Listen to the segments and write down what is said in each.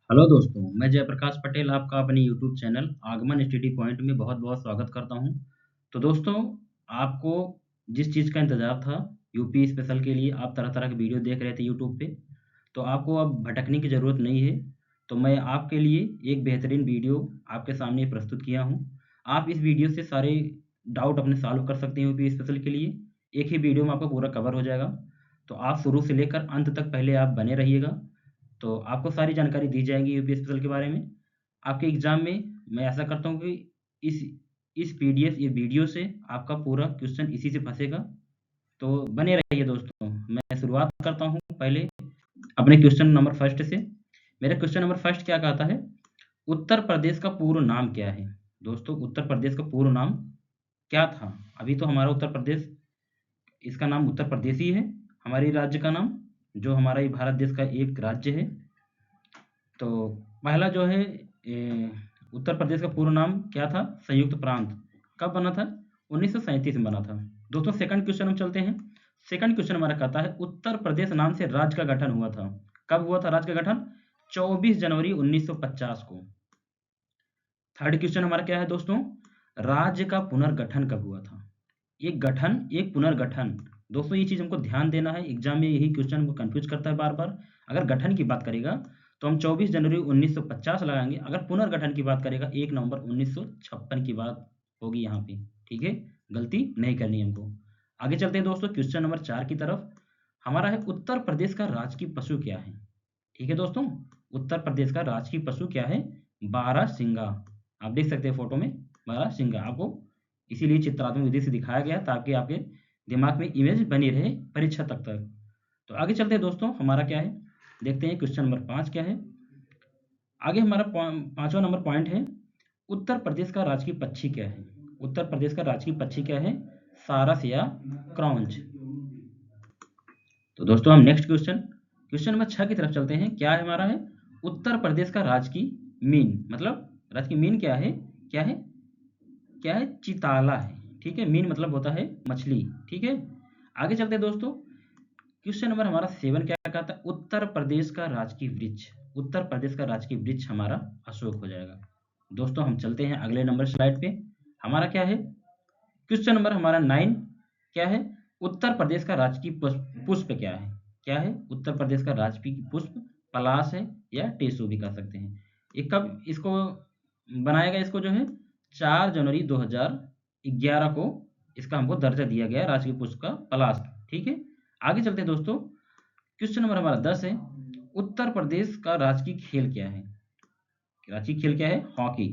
Hello दोस्तों, मैं जयप्रकाश पटेल आपका अपने यूट्यूब चैनल आगमन स्टडी पॉइंट में बहुत-बहुत स्वागत करता हूं। तो दोस्तों, आपको जिस चीज़ का इंतज़ार था यूपी स्पेशल के लिए आप तरह-तरह के वीडियो देख रहे थे यूट्यूब पे, तो आपको अब भटकने की ज़रूरत नहीं है। तो मैं आपके लिए एक बेहतरीन वीडियो आपके सामने प्रस्तुत किया हूं। आप इस वीडियो से सारे डाउट अपने सॉल्व कर सकते हैं यूपी स्पेशल के लिए। एक ही वीडियो में आपका पूरा कवर हो जाएगा। तो आप शुरू से लेकर अंत तक पहले आप बने रहिएगा। तो आपको सारी जानकारी दी जाएगी यूपी स्पेशल के बारे में। आपके एग्ज़ाम में मैं ऐसा करता हूँ कि इस इस पीडीएफ ये वीडियो से आपका पूरा क्वेश्चन इसी से फँसेगा। तो बने रहिए दोस्तों। मैं शुरुआत करता हूँ पहले अपने क्वेश्चन नंबर फर्स्ट से। मेरा क्वेश्चन नंबर फर्स्ट क्या कहता है? उत्तर प्रदेश का पूर्ण नाम क्या है? दोस्तों, उत्तर प्रदेश का पूर्ण नाम क्या था? अभी तो हमारा उत्तर प्रदेश, इसका नाम उत्तर प्रदेश ही है, हमारी राज्य का नाम, जो हमारा ये भारत देश का एक राज्य है। तो पहला जो है उत्तर प्रदेश का पूर्ण नाम क्या था? संयुक्त प्रांत। कब बना था? 1937 में बना था। दोस्तों, सेकंड क्वेश्चन हम चलते हैं। सेकंड क्वेश्चन हमारा कहता है उत्तर प्रदेश नाम से राज्य का गठन हुआ था। कब हुआ था राज्य का गठन? 24 जनवरी 1950 को। थर्ड क्वेश्चन हमारा क्या है दोस्तों? राज्य का पुनर्गठन कब हुआ था? एक गठन, एक पुनर्गठन। दोस्तों, ये चीज़ हमको ध्यान देना है। एग्जाम में यही क्वेश्चन हमको कंफ्यूज करता है बार बार। अगर गठन की बात करेगा तो हम 24 जनवरी 1950 लगाएंगे। अगर पुनर्गठन की बात करेगा 1 नवंबर 1956 की बात होगी यहाँ पे। ठीक है, गलती नहीं करनी हमको। आगे चलते हैं दोस्तों क्वेश्चन नंबर 4 की तरफ। हमारा है उत्तर प्रदेश का राजकीय पशु क्या है? ठीक है दोस्तों, उत्तर प्रदेश का राजकीय पशु क्या है? बारहसिंगा। आप देख सकते हैं फोटो में, बारहसिंगा। आपको इसीलिए चित्रात्मक विधि से दिखाया गया ताकि आपके दिमाग में इमेज बनी रहे परीक्षा तक। तो आगे चलते हैं दोस्तों, हमारा क्या है देखते हैं। क्वेश्चन नंबर 5 क्या है? आगे हमारा पांचवा नंबर पॉइंट है उत्तर प्रदेश का राजकीय पक्षी क्या है? उत्तर प्रदेश का राजकीय पक्षी क्या है? सारस या क्रॉन्च। तो दोस्तों, हम नेक्स्ट क्वेश्चन नंबर 6 की तरफ चलते हैं। क्या है हमारा है? उत्तर प्रदेश का राजकीय मीन, मतलब राजकीय मीन क्या है? क्या है? क्या है? चिताला है। ठीक है, मीन मतलब होता है मछली। ठीक है, आगे चलते हैं दोस्तों। क्वेश्चन नंबर हमारा 7 क्या कहता है? उत्तर प्रदेश का राजकीय वृक्ष। उत्तर प्रदेश का राजकीय वृक्ष हमारा अशोक हो जाएगा। दोस्तों, हम चलते हैं अगले नंबर स्लाइड पे। हमारा क्या है? क्वेश्चन नंबर हमारा 9 क्या है? उत्तर प्रदेश का राजकीय पुष्प क्या है? क्या है उत्तर प्रदेश का राजकीय पुष्प? पलाश है या टेसू भी कह सकते हैं। ये कब इसको बनाया गया? इसको जो है 4 जनवरी 2011 को इसका हमको दर्जा दिया गया है राजकीय पुष्प का, पलाश। ठीक है, आगे चलते हैं दोस्तों। क्वेश्चन नंबर हमारा 10 है उत्तर प्रदेश का राजकीय खेल क्या है? राजकीय खेल क्या है? हॉकी।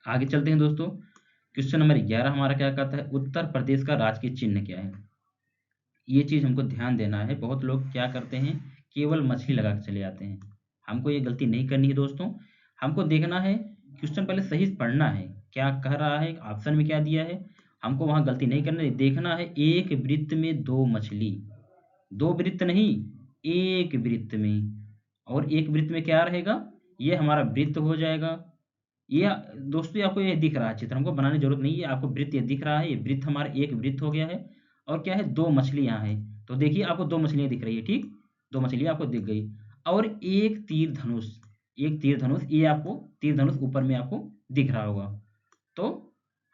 आगे चलते हैं दोस्तों। क्वेश्चन नंबर 11 हमारा क्या कहता है? उत्तर प्रदेश का राजकीय चिन्ह क्या है? ये चीज़ हमको ध्यान देना है। बहुत लोग क्या करते हैं, केवल मछली लगा के चले जाते हैं। हमको ये गलती नहीं करनी है दोस्तों। हमको देखना है क्वेश्चन, पहले सही पढ़ना है क्या कह रहा है, ऑप्शन में क्या दिया है। हमको वहाँ गलती नहीं करना है। देखना है एक वृत्त में दो मछली, दो वृत्त नहीं, एक वृत्त में। और एक वृत्त में क्या रहेगा? ये हमारा वृत्त हो जाएगा। ये दोस्तों, ये आपको ये दिख रहा है चित्र, हमको बनाने की जरूरत नहीं है। आपको वृत्त ये दिख रहा है, ये वृत्त हमारा एक वृत्त हो गया है। और क्या है? दो मछली यहाँ है। तो देखिए, आपको दो मछलियाँ दिख रही है। ठीक, दो मछलियाँ आपको दिख गई। और एक तीर धनुष, एक तीर धनुष, ये आपको तीर धनुष ऊपर में आपको दिख रहा होगा। तो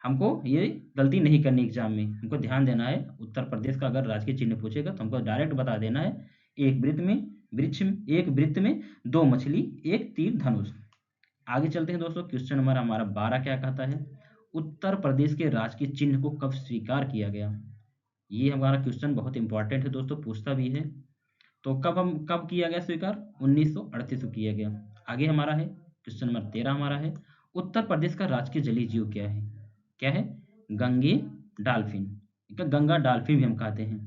हमको ये गलती नहीं करनी एग्जाम में। हमको ध्यान देना है, उत्तर प्रदेश का अगर राजकीय चिन्ह पूछेगा तो हमको डायरेक्ट बता देना है एक वृत्त में, एक वृत्त में दो मछली, एक तीर धनुष। आगे चलते हैं दोस्तों। क्वेश्चन नंबर हमारा 12 क्या कहता है? उत्तर प्रदेश के राजकीय चिन्ह को कब स्वीकार किया गया? ये हमारा क्वेश्चन बहुत इंपॉर्टेंट है दोस्तों, पूछता भी है। तो कब किया गया स्वीकार? 1938 को किया गया। आगे हमारा है क्वेश्चन नंबर 13 हमारा है उत्तर प्रदेश का राजकीय जलीय जीव क्या है? क्या है? गंगे डाल्फिन। गंगा डाल्फिन भी हम कहते हैं।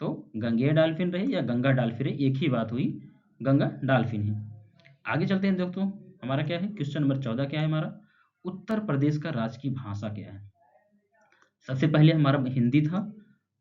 तो गंगे डाल्फिन रहे या गंगा डाल्फिन रहे, एक ही बात हुई, गंगा डाल्फिन है। आगे चलते हैं दोस्तों। हमारा क्या है? क्वेश्चन नंबर 14 क्या है हमारा? उत्तर प्रदेश का राजकीय भाषा क्या है? सबसे पहले हमारा हिंदी था,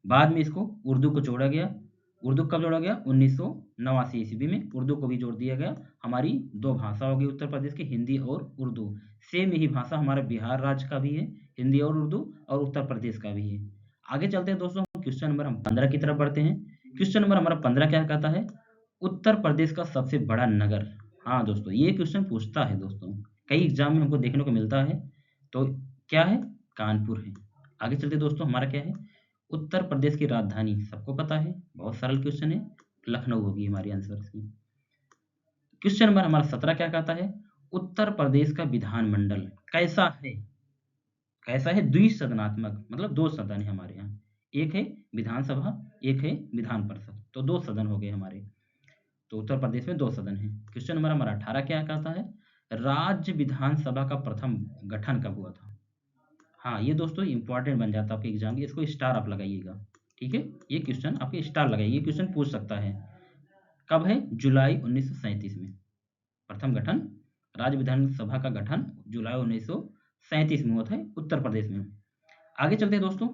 बाद में इसको उर्दू को जोड़ा गया। उर्दू कब जोड़ा गया? 1989 ईस्वी में उर्दू को भी जोड़ दिया गया। हमारी दो भाषा होगी उत्तर प्रदेश की, हिंदी और उर्दू। सेम यही भाषा हमारे बिहार राज्य का भी है, हिंदी और उर्दू, और उत्तर प्रदेश का भी है। आगे चलते हैं दोस्तों। क्वेश्चन नंबर हम 15 की तरफ बढ़ते हैं। क्वेश्चन नंबर हमारा 15 क्या कहता है? उत्तर प्रदेश का सबसे बड़ा नगर। हाँ दोस्तों, ये क्वेश्चन पूछता है दोस्तों, कई एग्जाम में हमको देखने को मिलता है। तो क्या है? कानपुर है। आगे चलते दोस्तों, हमारा क्या है? उत्तर प्रदेश की राजधानी सबको पता है, बहुत सरल क्वेश्चन है, लखनऊ होगी हमारी आंसर इसकी। क्वेश्चन नंबर हमारा 17 क्या कहता है? उत्तर प्रदेश का विधानमंडल कैसा है? कैसा है? द्विसदनात्मक, मतलब दो सदन है हमारे यहाँ। एक है विधानसभा, एक है विधान परिषद, तो दो सदन हो गए हमारे। तो उत्तर प्रदेश में दो सदन हैं। क्वेश्चन नंबर हमारा 18 क्या कहता है? राज्य विधानसभा का प्रथम गठन कब हुआ था? हाँ, ये दोस्तों इंपॉर्टेंट बन जाता है आपके एग्जाम में, इसको स्टार आप लगाइएगा। ठीक है, ये क्वेश्चन आपके स्टार लगाइए, ये क्वेश्चन पूछ सकता है। कब है? जुलाई 1937 में प्रथम गठन, राज्य विधानसभा का गठन जुलाई 1937 में हुआ था उत्तर प्रदेश में। आगे चलते हैं दोस्तों,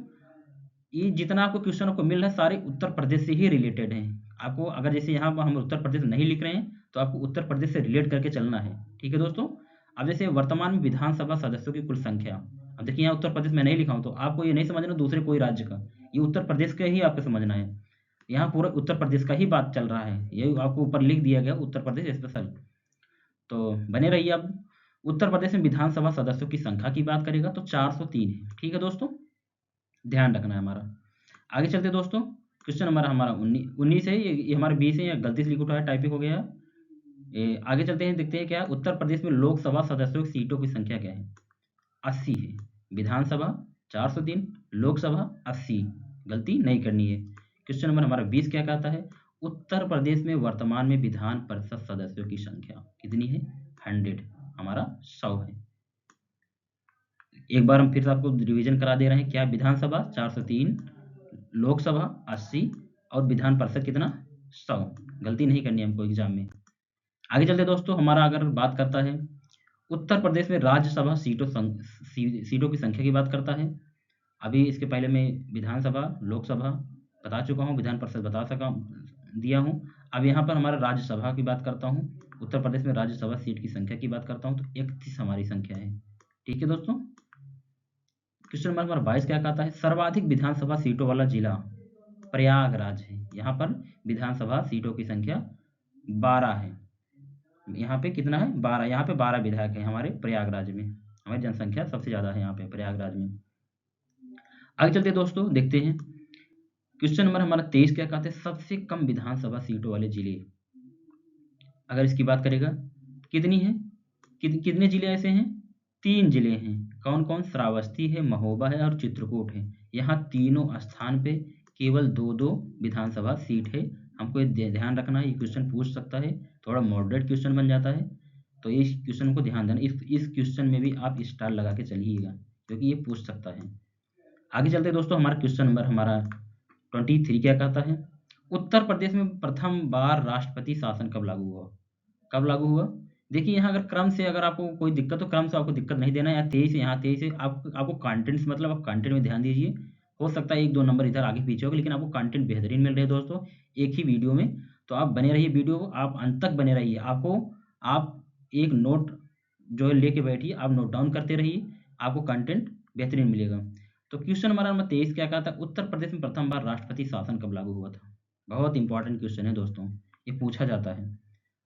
ये जितना आपको क्वेश्चन आपको मिल रहा है सारे उत्तर प्रदेश से ही रिलेटेड हैं। आपको अगर जैसे यहाँ पर हम उत्तर प्रदेश नहीं लिख रहे हैं तो आपको उत्तर प्रदेश से रिलेट करके चलना है। ठीक है दोस्तों। अब जैसे वर्तमान में विधानसभा सदस्यों की कुल संख्या, अब देखिए यहाँ उत्तर प्रदेश में नहीं लिखा हूँ तो आपको ये नहीं समझना दूसरे कोई राज्य का, ये उत्तर प्रदेश का ही आपको समझना है। यहाँ पूरा उत्तर प्रदेश का ही बात चल रहा है, ये आपको ऊपर लिख दिया गया उत्तर प्रदेश स्पेशल। तो बने रहिए। अब उत्तर प्रदेश में विधानसभा सदस्यों की संख्या की बात करेगा तो 403 है। ठीक है दोस्तों, ध्यान रखना है हमारा। आगे चलते दोस्तों, क्वेश्चन नंबर हमारा 19 है, ये हमारा 20 है, या गलती से लिख उठा है, टाइपिंग हो गया। आगे चलते हैं, देखते हैं क्या है। उत्तर प्रदेश में लोकसभा सदस्यों की सीटों की संख्या क्या है? 80 है। विधानसभा 403, लोकसभा 80, गलती नहीं करनी है। क्वेश्चन नंबर हमारा 20 क्या कहता है? उत्तर प्रदेश में वर्तमान में विधान परिषद सदस्यों की संख्या कितनी है? 100, हमारा 100 है। एक बार हम फिर से आपको रिवीजन करा दे रहे हैं, क्या? विधानसभा 403, लोकसभा 80 और विधान परिषद कितना? 100, गलती नहीं करनी है हमको एग्जाम में। आगे चलते दोस्तों, हमारा अगर बात करता है उत्तर प्रदेश में राज्यसभा सीटों की संख्या की बात करता है। अभी इसके पहले मैं विधानसभा, लोकसभा बता चुका हूँ, विधान परिषद बता सका दिया हूँ। अब यहाँ पर हमारा राज्यसभा की बात करता हूँ। उत्तर प्रदेश में राज्यसभा सीट की संख्या की बात करता हूँ तो 31 हमारी संख्या है। ठीक है दोस्तों। क्वेश्चन नंबर 22 क्या कहता है? सर्वाधिक विधानसभा सीटों वाला जिला प्रयागराज है। यहाँ पर विधानसभा सीटों की संख्या 12 है। यहाँ पे कितना है? 12। यहाँ पे 12 विधायक हैं हमारे प्रयागराज में, हमारी जनसंख्या सबसे ज़्यादा है यहाँ पे प्रयागराज में। आगे चलते दोस्तों, देखते हैं क्वेश्चन नंबर हमारा 23 क्या कहते हैं? सबसे कम विधानसभा सीटों वाले जिले, अगर इसकी बात करेगा कितनी है? कितने जिले ऐसे हैं? 3 जिले हैं। कौन कौन? श्रावस्ती है, महोबा है और चित्रकूट है। यहाँ तीनों स्थान पे केवल 2-2 विधानसभा सीट है। हमको ये ध्यान रखना है, ये क्वेश्चन पूछ सकता है, थोड़ा मॉडरेट क्वेश्चन बन जाता है, तो इस क्वेश्चन को ध्यान देना। इस क्वेश्चन में भी आप स्टार लगा के चलिएगा क्योंकि ये पूछ सकता है। आगे चलते दोस्तों, हमारा क्वेश्चन नंबर हमारा 23 क्या कहता है? उत्तर प्रदेश में प्रथम बार राष्ट्रपति शासन कब लागू हुआ? कब लागू हुआ? देखिए यहाँ अगर क्रम से अगर आपको कोई दिक्कत, तो क्रम से आपको दिक्कत नहीं देना है। यहाँ 23 है, यहाँ 23 है, आपको कंटेंट से मतलब आप कंटेंट में ध्यान दीजिए। हो सकता है 1-2 नंबर इधर आगे पीछे होगा, लेकिन आपको कंटेंट बेहतरीन मिल रहे हैं दोस्तों एक ही वीडियो में। तो आप बने रहिए, वीडियो आप अंत तक बने रहिए। आप एक नोट जो है लेके बैठिए, आप नोट डाउन करते रहिए, आपको कंटेंट बेहतरीन मिलेगा। तो क्वेश्चन हमारा नंबर 23 क्या कहता है? उत्तर प्रदेश में प्रथम बार राष्ट्रपति शासन कब लागू हुआ था? बहुत इंपॉर्टेंट क्वेश्चन है दोस्तों, ये पूछा जाता है।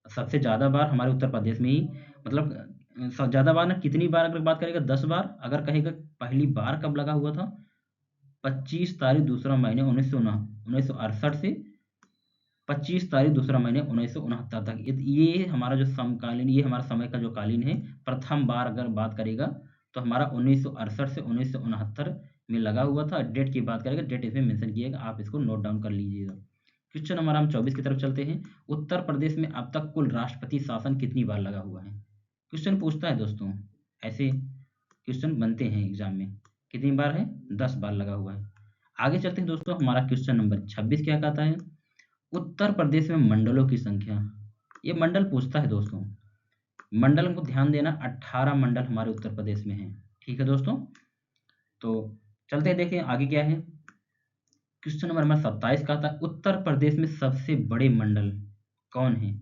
सबसे ज़्यादा बार हमारे उत्तर प्रदेश में ही, मतलब ज़्यादा बार ना, कितनी बार अगर बात करेगा 10 बार, अगर कहेगा पहली बार कब लगा हुआ था? 25 तारीख दूसरा महीने 1968 से 25 तारीख दूसरा महीने 1969 तक। ये हमारा जो समकालीन, ये हमारा समय का जो कालीन है, प्रथम बार अगर बात करेगा तो हमारा 1968 से 1969 में लगा हुआ था। डेट की बात करेगा, डेट इसमें मेंशन किएगा, आप इसको नोट डाउन कर लीजिएगा। क्वेश्चन नंबर हम 24 की तरफ चलते हैं। उत्तर प्रदेश में अब तक कुल राष्ट्रपति शासन कितनी बार लगा हुआ है? क्वेश्चन पूछता है दोस्तों, ऐसे क्वेश्चन बनते हैं एग्जाम में। कितनी बार है? 10 बार लगा हुआ है। आगे चलते हैं दोस्तों, हमारा क्वेश्चन नंबर 26 क्या कहता है? उत्तर प्रदेश में मंडलों की संख्या, ये मंडल पूछता है दोस्तों। मंडल को ध्यान देना, 18 मंडल हमारे उत्तर प्रदेश में है। ठीक है दोस्तों, तो चलते हैं, देखें आगे क्या है। क्वेश्चन नंबर हमारा 27 का था, उत्तर प्रदेश में सबसे बड़े मंडल कौन है?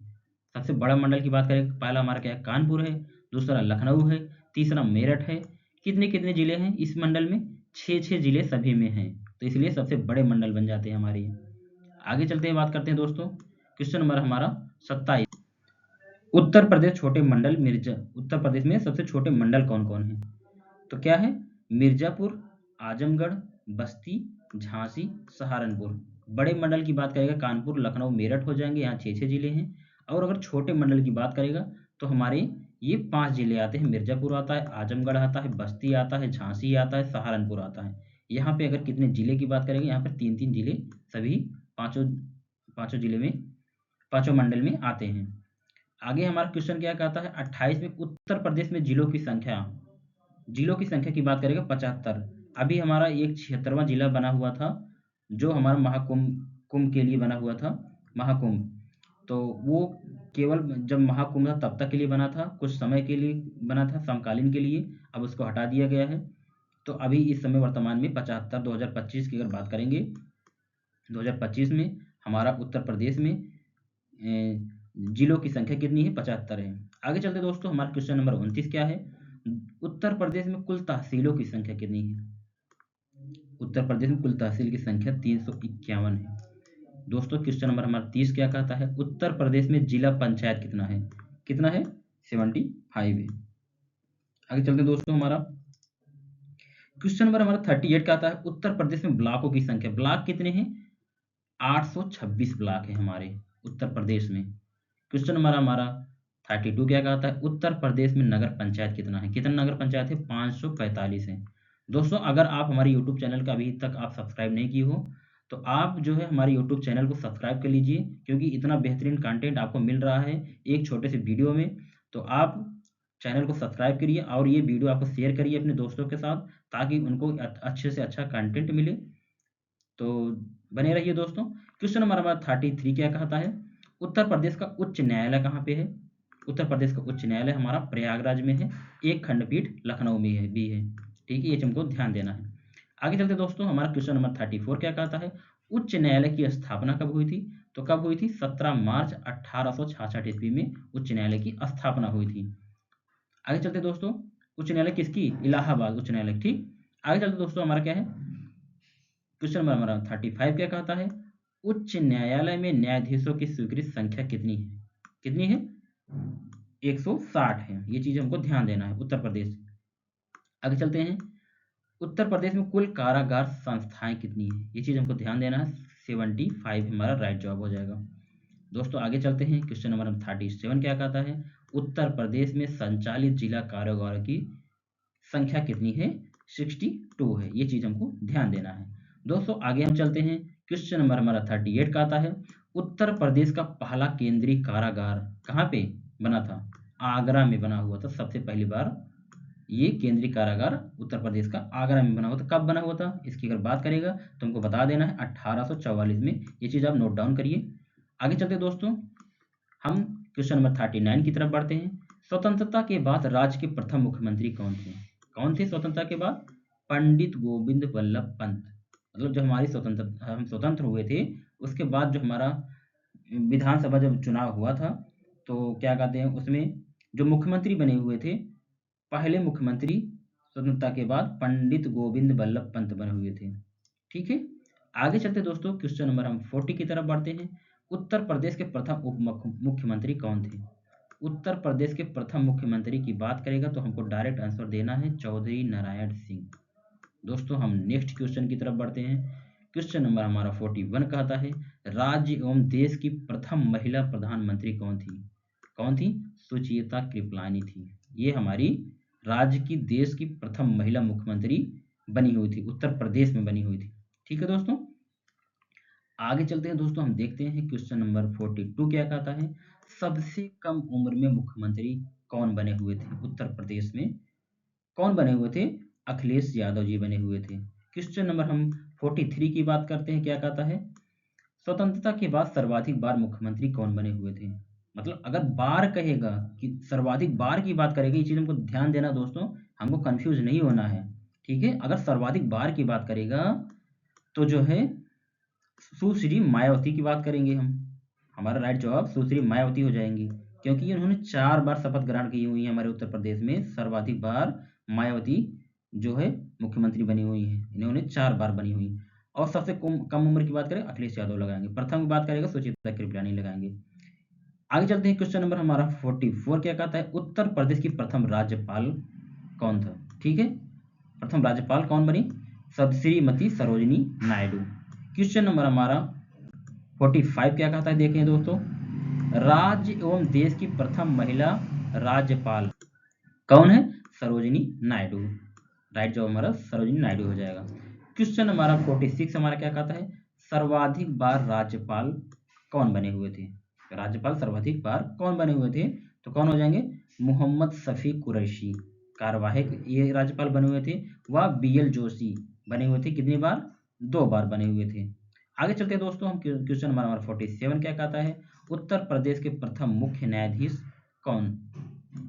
सबसे बड़ा मंडल की बात करें, पहला हमारा क्या है? कानपुर है, दूसरा लखनऊ है, तीसरा मेरठ है। कितने कितने जिले हैं इस मंडल में? 6-6 जिले सभी में हैं, तो इसलिए सबसे बड़े मंडल बन जाते हैं हमारे। आगे चलते हैं, बात करते हैं दोस्तों, क्वेश्चन नंबर हमारा 27। उत्तर प्रदेश छोटे मंडल मिर्जा उत्तर प्रदेश में सबसे छोटे मंडल कौन कौन है? तो क्या है? मिर्जापुर, आजमगढ़, बस्ती, झांसी, सहारनपुर। बड़े मंडल की बात करेगा कानपुर, लखनऊ, मेरठ हो जाएंगे, यहाँ 6 जिले हैं। और अगर छोटे मंडल की बात करेगा तो हमारे ये 5 जिले आते हैं। मिर्जापुर आता है, आजमगढ़ आता है, बस्ती आता है, झांसी आता है, सहारनपुर आता है। यहाँ पे अगर कितने जिले की बात करेंगे, यहाँ पर 3-3 जिले सभी पाँचों पाँचों जिले में, पाँचों मंडल में आते हैं। आगे हमारा क्वेश्चन क्या कहता है? 28 में उत्तर प्रदेश में जिलों की संख्या की बात करेगा 75। अभी हमारा एक 76वां जिला बना हुआ था, जो हमारा महाकुंभ कुंभ के लिए बना हुआ था, महाकुंभ। तो वो केवल जब महाकुंभ था तब तक के लिए बना था, कुछ समय के लिए बना था, समकालीन के लिए। अब उसको हटा दिया गया है। तो अभी इस समय वर्तमान में 75, 2025 की अगर बात करेंगे, 2025 में हमारा उत्तर प्रदेश में जिलों की संख्या कितनी है? 75 है। आगे चलते दोस्तों, हमारा क्वेश्चन नंबर 29 क्या है? उत्तर प्रदेश में कुल तहसीलों की संख्या कितनी है? उत्तर प्रदेश में कुल तहसील की संख्या 351 है। दोस्तों क्वेश्चन नंबर हमारा 30 क्या कहता है? उत्तर प्रदेश में जिला पंचायत कितना है? कितना है? 75 है। आगे चलते दोस्तों, हमारा क्वेश्चन नंबर हमारा 38 का आता है, उत्तर प्रदेश में ब्लॉकों की संख्या। ब्लॉक कितने हैं? 826 ब्लॉक है हमारे उत्तर प्रदेश में। क्वेश्चन नंबर हमारा 32 क्या कहता है? उत्तर प्रदेश में नगर पंचायत कितना है? कितना नगर पंचायत है? 545 है। दोस्तों अगर आप हमारे यूट्यूब चैनल का अभी तक आप सब्सक्राइब नहीं किए हो, तो आप जो है हमारे यूट्यूब चैनल को सब्सक्राइब कर लीजिए, क्योंकि इतना बेहतरीन कंटेंट आपको मिल रहा है एक छोटे से वीडियो में। तो आप चैनल को सब्सक्राइब करिए और ये वीडियो आपको शेयर करिए अपने दोस्तों के साथ, ताकि उनको अच्छे से अच्छा कंटेंट मिले। तो बने रहिए दोस्तों। क्वेश्चन नंबर हमारा 33 क्या कहता है? उत्तर प्रदेश का उच्च न्यायालय कहाँ पे है? उत्तर प्रदेश का उच्च न्यायालय हमारा प्रयागराज में है, एक खंडपीठ लखनऊ में है भी है। ठीक है, ये हमको ध्यान देना है। आगे चलते दोस्तों, हमारा क्वेश्चन नंबर 34 क्या कहता है? उच्च न्यायालय की स्थापना कब हुई थी? तो कब हुई थी? 17 मार्च 1866 ईस्वी में उच्च न्यायालय की स्थापना हुई थी। आगे चलते दोस्तों, उच्च न्यायालय किसकी? इलाहाबाद उच्च न्यायालय। ठीक, आगे चलते दोस्तों, हमारा क्या है? क्वेश्चन नंबर हमारा 35 क्या कहता है? उच्च न्यायालय में न्यायाधीशों की स्वीकृत संख्या कितनी है? कितनी है? 160 है। ये चीज हमको ध्यान देना है उत्तर प्रदेश। आगे चलते हैं, उत्तर प्रदेश में कुल कारागार संस्थाएं कितनी है? ये चीज हमको ध्यान देना है। 75 हमारा राइट जवाब हो जाएगा। दोस्तों आगे चलते हैं, क्वेश्चन नंबर 37 क्या कहता है? उत्तर प्रदेश में संचालित जिला कारागारों की संख्या कितनी है? 62 है। ये चीज हमको ध्यान देना है। दोस्तों आगे हम चलते हैं, क्वेश्चन नंबर हमारा 38 का आता है, उत्तर प्रदेश का पहला केंद्रीय कारागार कहाँ पे बना था? आगरा में बना हुआ था सबसे पहली बार। ये केंद्रीय कारागार उत्तर प्रदेश का आगरा में बना हुआ था। कब बना हुआ था इसकी अगर बात करेगा तो हमको बता देना है 1844 में। ये चीज आप नोट डाउन करिए। आगे चलते दोस्तों, हम क्वेश्चन नंबर 39 की तरफ बढ़ते हैं। स्वतंत्रता के बाद राज्य के प्रथम मुख्यमंत्री कौन थे? कौन थे स्वतंत्रता के बाद? पंडित गोविंद वल्लभ पंत। मतलब जो हमारी स्वतंत्र हम स्वतंत्र हुए थे, उसके बाद जो हमारा विधानसभा जब चुनाव हुआ था, तो क्या कहते हैं उसमें जो मुख्यमंत्री बने हुए थे, पहले मुख्यमंत्री स्वतंत्रता के बाद पंडित गोविंद वल्लभ पंत बने हुए थे। ठीक है, आगे चलते दोस्तों, क्वेश्चन नंबर हम 40 की तरफ बढ़ते हैं। उत्तर प्रदेश के प्रथम उप मुख्यमंत्री कौन थे? उत्तर प्रदेश के प्रथम मुख्यमंत्री की बात करेगा तो हमको डायरेक्ट आंसर देना है चौधरी नारायण सिंह। दोस्तों हम नेक्स्ट क्वेश्चन की तरफ बढ़ते हैं। क्वेश्चन नंबर हमारा 41 कहता है, राज्य एवं देश की प्रथम महिला प्रधानमंत्री कौन थी? कौन थी? सुचेता कृपलानी थी। ये हमारी राज्य की देश की प्रथम महिला मुख्यमंत्री बनी हुई थी, उत्तर प्रदेश में बनी हुई थी। ठीक है दोस्तों, आगे चलते हैं दोस्तों, हम देखते हैं क्वेश्चन नंबर 42 क्या कहता है, सबसे कम उम्र में मुख्यमंत्री कौन बने हुए थे? उत्तर प्रदेश में कौन बने हुए थे? अखिलेश यादव जी बने हुए थे। क्वेश्चन नंबर हम 43 की बात करते हैं, क्या कहता है, स्वतंत्रता के बाद सर्वाधिक बार मुख्यमंत्री कौन बने हुए थे? मतलब अगर बार कहेगा कि सर्वाधिक बार की बात करेगा, ये चीज हमको ध्यान देना दोस्तों, हमको कंफ्यूज नहीं होना है। ठीक है, अगर सर्वाधिक बार की बात करेगा तो जो है सुश्री मायावती की बात करेंगे हम। हमारा राइट जवाब सुश्री मायावती हो जाएंगी, क्योंकि इन्होंने 4 बार शपथ ग्रहण की हुई है हमारे उत्तर प्रदेश में। सर्वाधिक बार मायावती जो है मुख्यमंत्री बनी हुई है, इन्होंने 4 बार बनी हुई। और सबसे कम उम्र की बात करें अखिलेश यादव लगाएंगे। प्रथम की बात करेगा सुचित्रा कृपलानी लगाएंगे। आगे चलते हैं, क्वेश्चन नंबर हमारा 44 क्या कहता है, उत्तर प्रदेश की प्रथम राज्यपाल कौन था। ठीक है, प्रथम राज्यपाल कौन बनी, श्रीमती सरोजिनी नायडू। क्वेश्चन नंबर हमारा 45 क्या कहता है, देखें दोस्तों, राज्य एवं देश की प्रथम महिला राज्यपाल कौन है, सरोजिनी नायडू। राइट जवाब हमारा सरोजिनी नायडू हो जाएगा। क्वेश्चन हमारा 46 हमारा क्या कहता है, सर्वाधिक बार राज्यपाल कौन बने हुए थे, राज्यपाल सर्वाधिक बार कौन बने हुए थे, तो कौन हो जाएंगे, मोहम्मद शफी कुरैशी कार्यवाहक ये राज्यपाल बने हुए थे। वह BL जोशी बने हुए थे, कितनी बार, 2 बार बने हुए थे। आगे चलते हैं दोस्तों, हम क्वेश्चन नंबर 47 क्या कहता है, उत्तर प्रदेश के प्रथम मुख्य न्यायाधीश कौन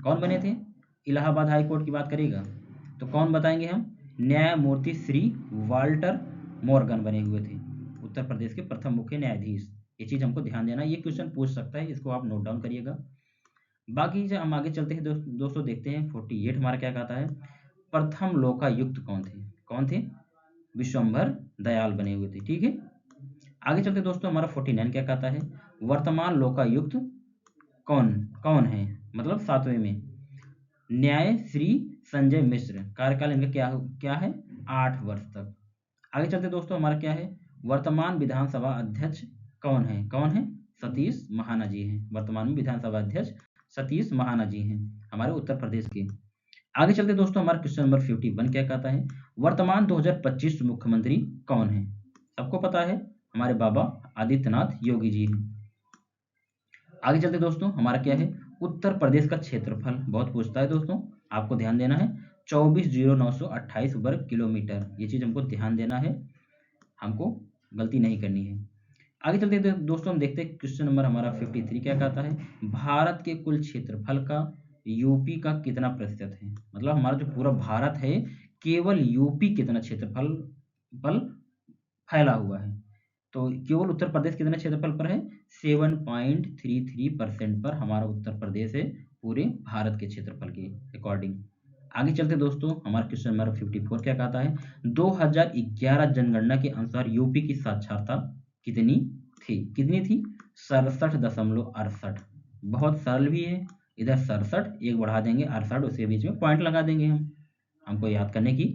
कौन बने थे। इलाहाबाद हाई कोर्ट की बात करेगा तो कौन बताएंगे हम, न्यायमूर्ति श्री वाल्टर मॉर्गन बने हुए थे, उत्तर प्रदेश के प्रथम मुख्य न्यायाधीश। ये चीज हमको ध्यान देना, ये क्वेश्चन पूछ सकता है, इसको आप नोट डाउन करिएगा। बाकी जब हम आगे चलते हैं दोस्तों देखते हैं 48 हमारा क्या कहता है, प्रथम लोकायुक्त कौन थे, विश्वंभर दयाल बने हुए थे। ठीक है, आगे चलते दोस्तों, हमारा 49 क्या कहता है, वर्तमान लोकायुक्त कौन कौन है, मतलब 7वें में, न्याय श्री संजय मिश्र, कार्यकाल इनका क्या है, 8 वर्ष तक। आगे चलते दोस्तों, हमारा क्या है, वर्तमान विधानसभा अध्यक्ष कौन है, सतीश महाना जी हैं, वर्तमान में विधानसभा अध्यक्ष सतीश महाना जी हैं हमारे उत्तर प्रदेश के। आगे चलते दोस्तों, हमारा क्वेश्चन नंबर 51 क्या कहता है, वर्तमान 2025 मुख्यमंत्री कौन है। सबको पता है, हमारे बाबा आदित्यनाथ योगी जी हैं। आगे चलते दोस्तों, हमारा क्या है, उत्तर प्रदेश का क्षेत्रफल बहुत पूछता है दोस्तों, आपको ध्यान देना है, 24,0928 वर्ग किलोमीटर। ये चीज हमको ध्यान देना है, हमको गलती नहीं करनी है। आगे चलते दोस्तों, हम देखते हैं क्वेश्चन नंबर हमारा 53 क्या कहता है, भारत के कुल क्षेत्रफल का यूपी का कितना प्रतिशत है, मतलब हमारा जो पूरा भारत है, केवल यूपी कितना क्षेत्रफल फैला हुआ है, तो केवल उत्तर प्रदेश कितने क्षेत्रफल पर है, 7.33% पर हमारा उत्तर प्रदेश है पूरे भारत के क्षेत्रफल के अकॉर्डिंग। आगे चलते दोस्तों, हमारा क्वेश्चन नंबर 54 क्या कहता है, 2011 जनगणना के अनुसार यूपी की साक्षरता कितनी थी 67.68। बहुत सरल भी है, इधर 67 एक बढ़ा देंगे 68, उसके बीच में पॉइंट लगा देंगे हमको याद करने की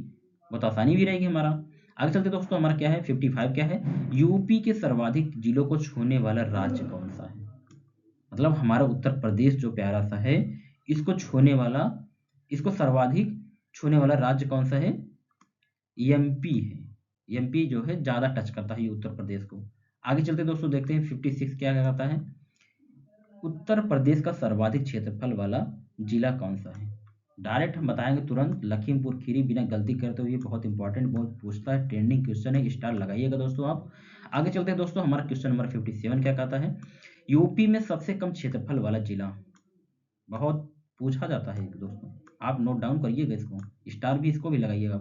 बहुत आसानी भी रहेगी हमारा। आगे चलते दोस्तों, हमारा क्या है 55 क्या है, यूपी के सर्वाधिक जिलों को छूने वाला राज्य कौन सा है, मतलब हमारा उत्तर प्रदेश जो प्यारा सा है, इसको सर्वाधिक छूने वाला राज्य कौन सा है, एमपी है। एमपी जो है ज्यादा टच करता है ये उत्तर प्रदेश को। आगे चलते दोस्तों, देखते हैं 56 क्या कहता है, उत्तर प्रदेश का सर्वाधिक क्षेत्रफल वाला जिला कौन सा है। डायरेक्ट हम बताएंगे तुरंत, लखीमपुर खीरी, बिना गलती करते हुए, बहुत इंपॉर्टेंट, बहुत पूछता है, ट्रेंडिंग क्वेश्चन है, स्टार लगाइएगा दोस्तों आप। आगे चलते हैं दोस्तों, हमारा क्वेश्चन नंबर 57 क्या कहता है, यूपी में सबसे कम क्षेत्रफल वाला जिला, बहुत पूछा जाता है दोस्तों, आप नोट डाउन करिएगा इसको, स्टार भी इसको भी लगाइएगा।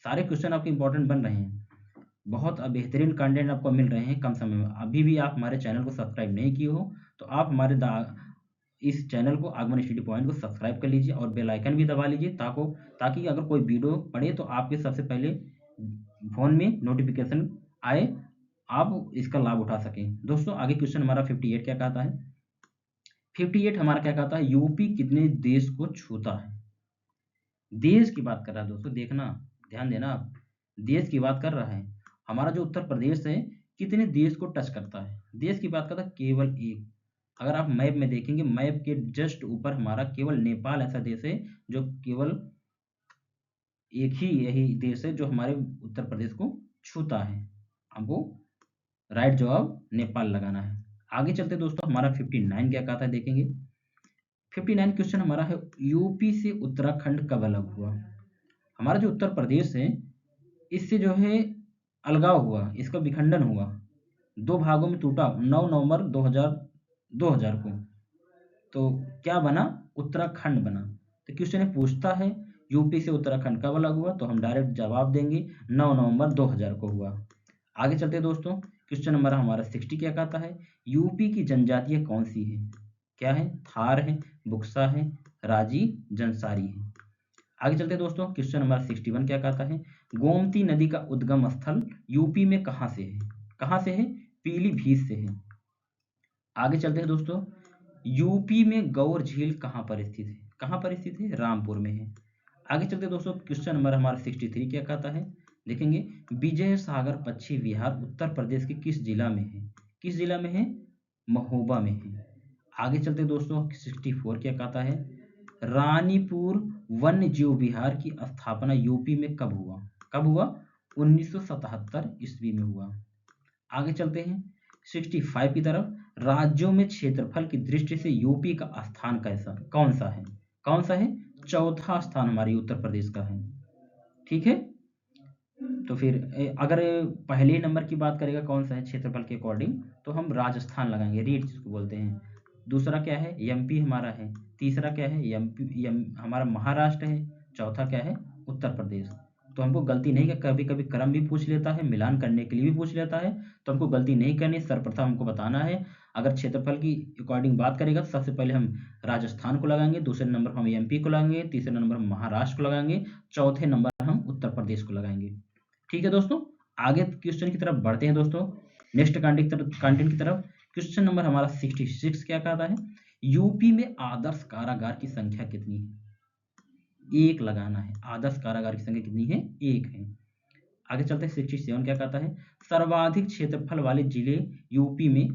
सारे क्वेश्चन आपके इंपॉर्टेंट बन रहे हैं, बहुत बेहतरीन कंटेंट आपको मिल रहे हैं कम समय में। अभी भी आप हमारे चैनल को सब्सक्राइब नहीं किए हो तो आप हमारे इस चैनल को आगमन स्टडी पॉइंट को सब्सक्राइब कर लीजिए और बेल आइकन भी दबा लीजिए, ताकि अगर कोई वीडियो पड़े तो आपके सबसे पहले फोन में नोटिफिकेशन आए, आप इसका लाभ उठा सकें दोस्तों। आगे क्वेश्चन हमारा 58 क्या कहता है, 58 हमारा क्या कहता है, यूपी कितने देश को छूता है। देश की बात कर रहा है दोस्तों, देखना ध्यान देना आप, देश की बात कर रहा है। हमारा जो उत्तर प्रदेश है कितने देश को टच करता है, देश की बात करता है केवल एक। अगर आप मैप में देखेंगे, मैप के जस्ट ऊपर हमारा केवल नेपाल ऐसा देश है जो केवल एक ही यही देश है जो हमारे उत्तर प्रदेश को छूता है। हमको राइट जवाब नेपाल लगाना है। आगे चलते दोस्तों, हमारा 59 क्या कहता है देखेंगे। 59 क्वेश्चन हमारा है, यूपी से उत्तराखंड कब अलग हुआ। हमारा जो उत्तर प्रदेश है इससे जो है अलगाव हुआ, इसका विखंडन हुआ, 2 भागों में टूटा 9 नवंबर 2000 को, तो क्या बना, उत्तराखंड बना। तो क्वेश्चन ये पूछता है यूपी से उत्तराखंड कब अलग हुआ, तो हम डायरेक्ट जवाब देंगे 9 नवंबर 2000 को हुआ। आगे चलते दोस्तों, क्वेश्चन नंबर हमारा 60 क्या कहता है, यूपी की जनजातीय कौन सी है, क्या है, थार है, बुक्सा है, राजी, जंसारी है। आगे चलते दोस्तों, क्वेश्चन नंबर 61 क्या कहता है, गोमती नदी का उद्गम स्थल यूपी में कहाँ से है, पीलीभीत से है। आगे चलते हैं दोस्तों, यूपी में गौर झील कहाँ पर स्थित है? कहाँ पर स्थित है? रामपुर में है। आगे चलते दोस्तों, क्वेश्चन नंबर हमारा 63 क्या कहता है? देखेंगे, विजय सागर पक्षी विहार उत्तर प्रदेश के किस जिला में है? किस जिला में है? महोबा में है। आगे चलते दोस्तों, 64 क्या कहता है? रानीपुर वन्य जीव विहार की स्थापना यूपी में कब हुआ? कब हुआ? 1977 ईस्वी में हुआ। आगे चलते हैं 65 की तरफ। राज्यों में क्षेत्रफल की दृष्टि से यूपी का स्थान कैसा कौन सा है? कौन सा है? चौथा स्थान हमारे उत्तर प्रदेश का है। ठीक है, तो फिर अगर पहले नंबर की बात करेगा कौन सा है क्षेत्रफल के अकॉर्डिंग, तो हम राजस्थान लगाएंगे, रीड जिसको बोलते हैं। दूसरा क्या है? एमपी हमारा है। तीसरा क्या है? हमारा महाराष्ट्र है। चौथा क्या है? उत्तर प्रदेश। तो हमको गलती नहीं कर, कभी कभी क्रम भी पूछ लेता है, मिलान करने के लिए भी पूछ लेता है, तो हमको गलती नहीं करनी, सर्वप्रथम हमको बताना है। अगर क्षेत्रफल की अकॉर्डिंग बात करेगा तो सबसे पहले हम राजस्थान को लगाएंगे, दूसरे नंबर हम एमपी को लगाएंगे, तीसरे नंबर हम महाराष्ट्र को लगाएंगे, चौथे नंबर हम उत्तर प्रदेश को लगाएंगे। ठीक है दोस्तों, आगे क्वेश्चन की तरफ बढ़ते हैं दोस्तों, नेक्स्ट कंटेंट की तरफ। क्वेश्चन नंबर हमारा 66 क्या कहता है? यूपी में आदर्श कारागार की संख्या कितनी है? एक लगाना है। आदर्श कारागार की संख्या कितनी है? एक है। आगे चलते हैं 67 क्या कहता है? सर्वाधिक क्षेत्रफल वाले जिले यूपी में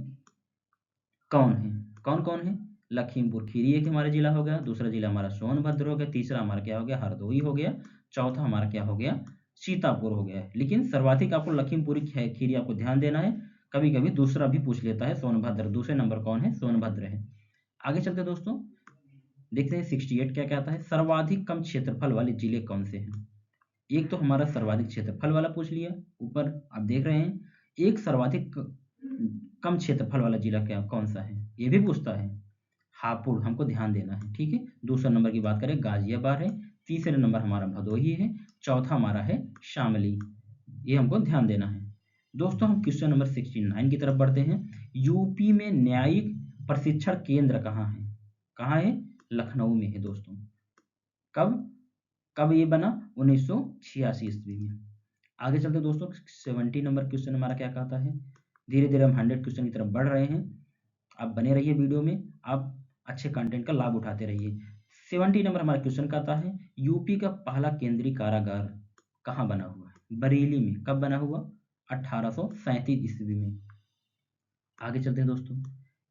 कौन है? कौन कौन है? लखीमपुर खीरी एक हमारा जिला हो गया, दूसरा जिला हमारा सोनभद्र हो गया, तीसरा हमारा क्या हो गया? हरदोई हो गया, चौथा हमारा क्या हो गया? सीतापुर हो गया। लेकिन सर्वाधिक आपको लखीमपुर खीरी आपको ध्यान देना है, कभी कभी दूसरा भी पूछ लेता है सोनभद्र। दूसरे नंबर कौन है? सोनभद्र है। आगे चलते दोस्तों, देखते हैं 68 क्या कहता है? सर्वाधिक कम क्षेत्रफल वाले जिले कौन से हैं? एक तो हमारा सर्वाधिक क्षेत्रफल वाला पूछ लिया, ऊपर आप देख रहे हैं, एक सर्वाधिक कम क्षेत्रफल वाला जिला क्या कौन सा है, ये भी पूछता है। हापुड़ हमको ध्यान देना है। ठीक है, दूसरा नंबर की बात करें गाजियाबाद है, तीसरे नंबर हमारा भदोही है, चौथा हमारा है शामली। ये हमको ध्यान देना है दोस्तों। हम क्वेश्चन नंबर 69 की तरफ बढ़ते हैं। यूपी में न्यायिक प्रशिक्षण केंद्र कहाँ है? कहाँ है? लखनऊ में है दोस्तों। कब कब ये बना? 1986 ईस्वी में। आगे चलते दोस्तों, 70 नंबर क्वेश्चन हमारा क्या कहता है? धीरे धीरे हम 100 क्वेश्चन की तरफ बढ़ रहे हैं, आप बने रहिए वीडियो में, आप अच्छे कंटेंट का लाभ उठाते रहिए। 70 नंबर हमारा क्वेश्चन कहता है, यूपी का पहला केंद्रीय कारागार कहाँ बना हुआ है? बरेली में। कब बना हुआ? 1837 ईस्वी में। आगे चलते हैं दोस्तों,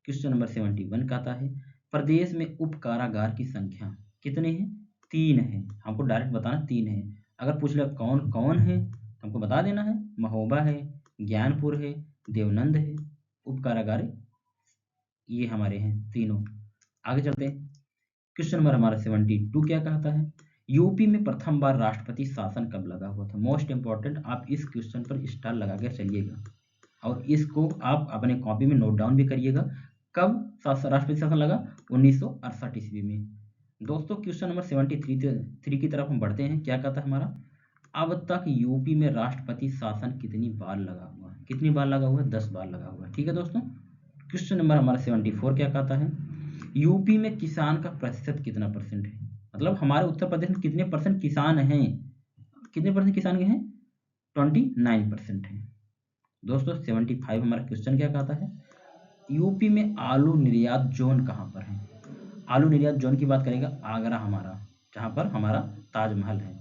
क्वेश्चन नंबर 71 कहता है, प्रदेश में उप कारागार की संख्या कितने हैं? 3 है। हमको डायरेक्ट बताना 3 है। अगर पूछ ले कौन कौन है, हमको बता देना है। महोबा है, ज्ञानपुर है, देवनंद है। उप कारागार ये हमारे हैं तीनों। आगे चलते हैं, क्वेश्चन नंबर हमारा 72 क्या कहता है? यूपी में प्रथम बार राष्ट्रपति शासन कब लगा हुआ था? मोस्ट इंपॉर्टेंट, आप इस क्वेश्चन पर स्टार लगा के चलिएगा और इसको आप अपने कॉपी में नोट डाउन भी करिएगा। कब राष्ट्रपति शासन लगा? 1968 ईस्वी में। दोस्तों क्वेश्चन नंबर 73 की तरफ हम बढ़ते हैं। क्या कहता है हमारा? अब तक यूपी में राष्ट्रपति शासन कितनी बार लगा हुआ है? कितनी बार लगा हुआ है? 10 बार लगा हुआ है। ठीक है दोस्तों, क्वेश्चन नंबर हमारा 74 क्या कहता है? यूपी में किसान का प्रतिशत कितना परसेंट है? मतलब हमारे उत्तर प्रदेश में कितने परसेंट किसान हैं? कितने परसेंट किसान के हैं? 29% है दोस्तों। 75 हमारा क्वेश्चन क्या कहता है? यूपी में आलू निर्यात जोन कहाँ पर है? आलू निर्यात जोन की बात करेगा आगरा हमारा, जहाँ पर हमारा ताजमहल है।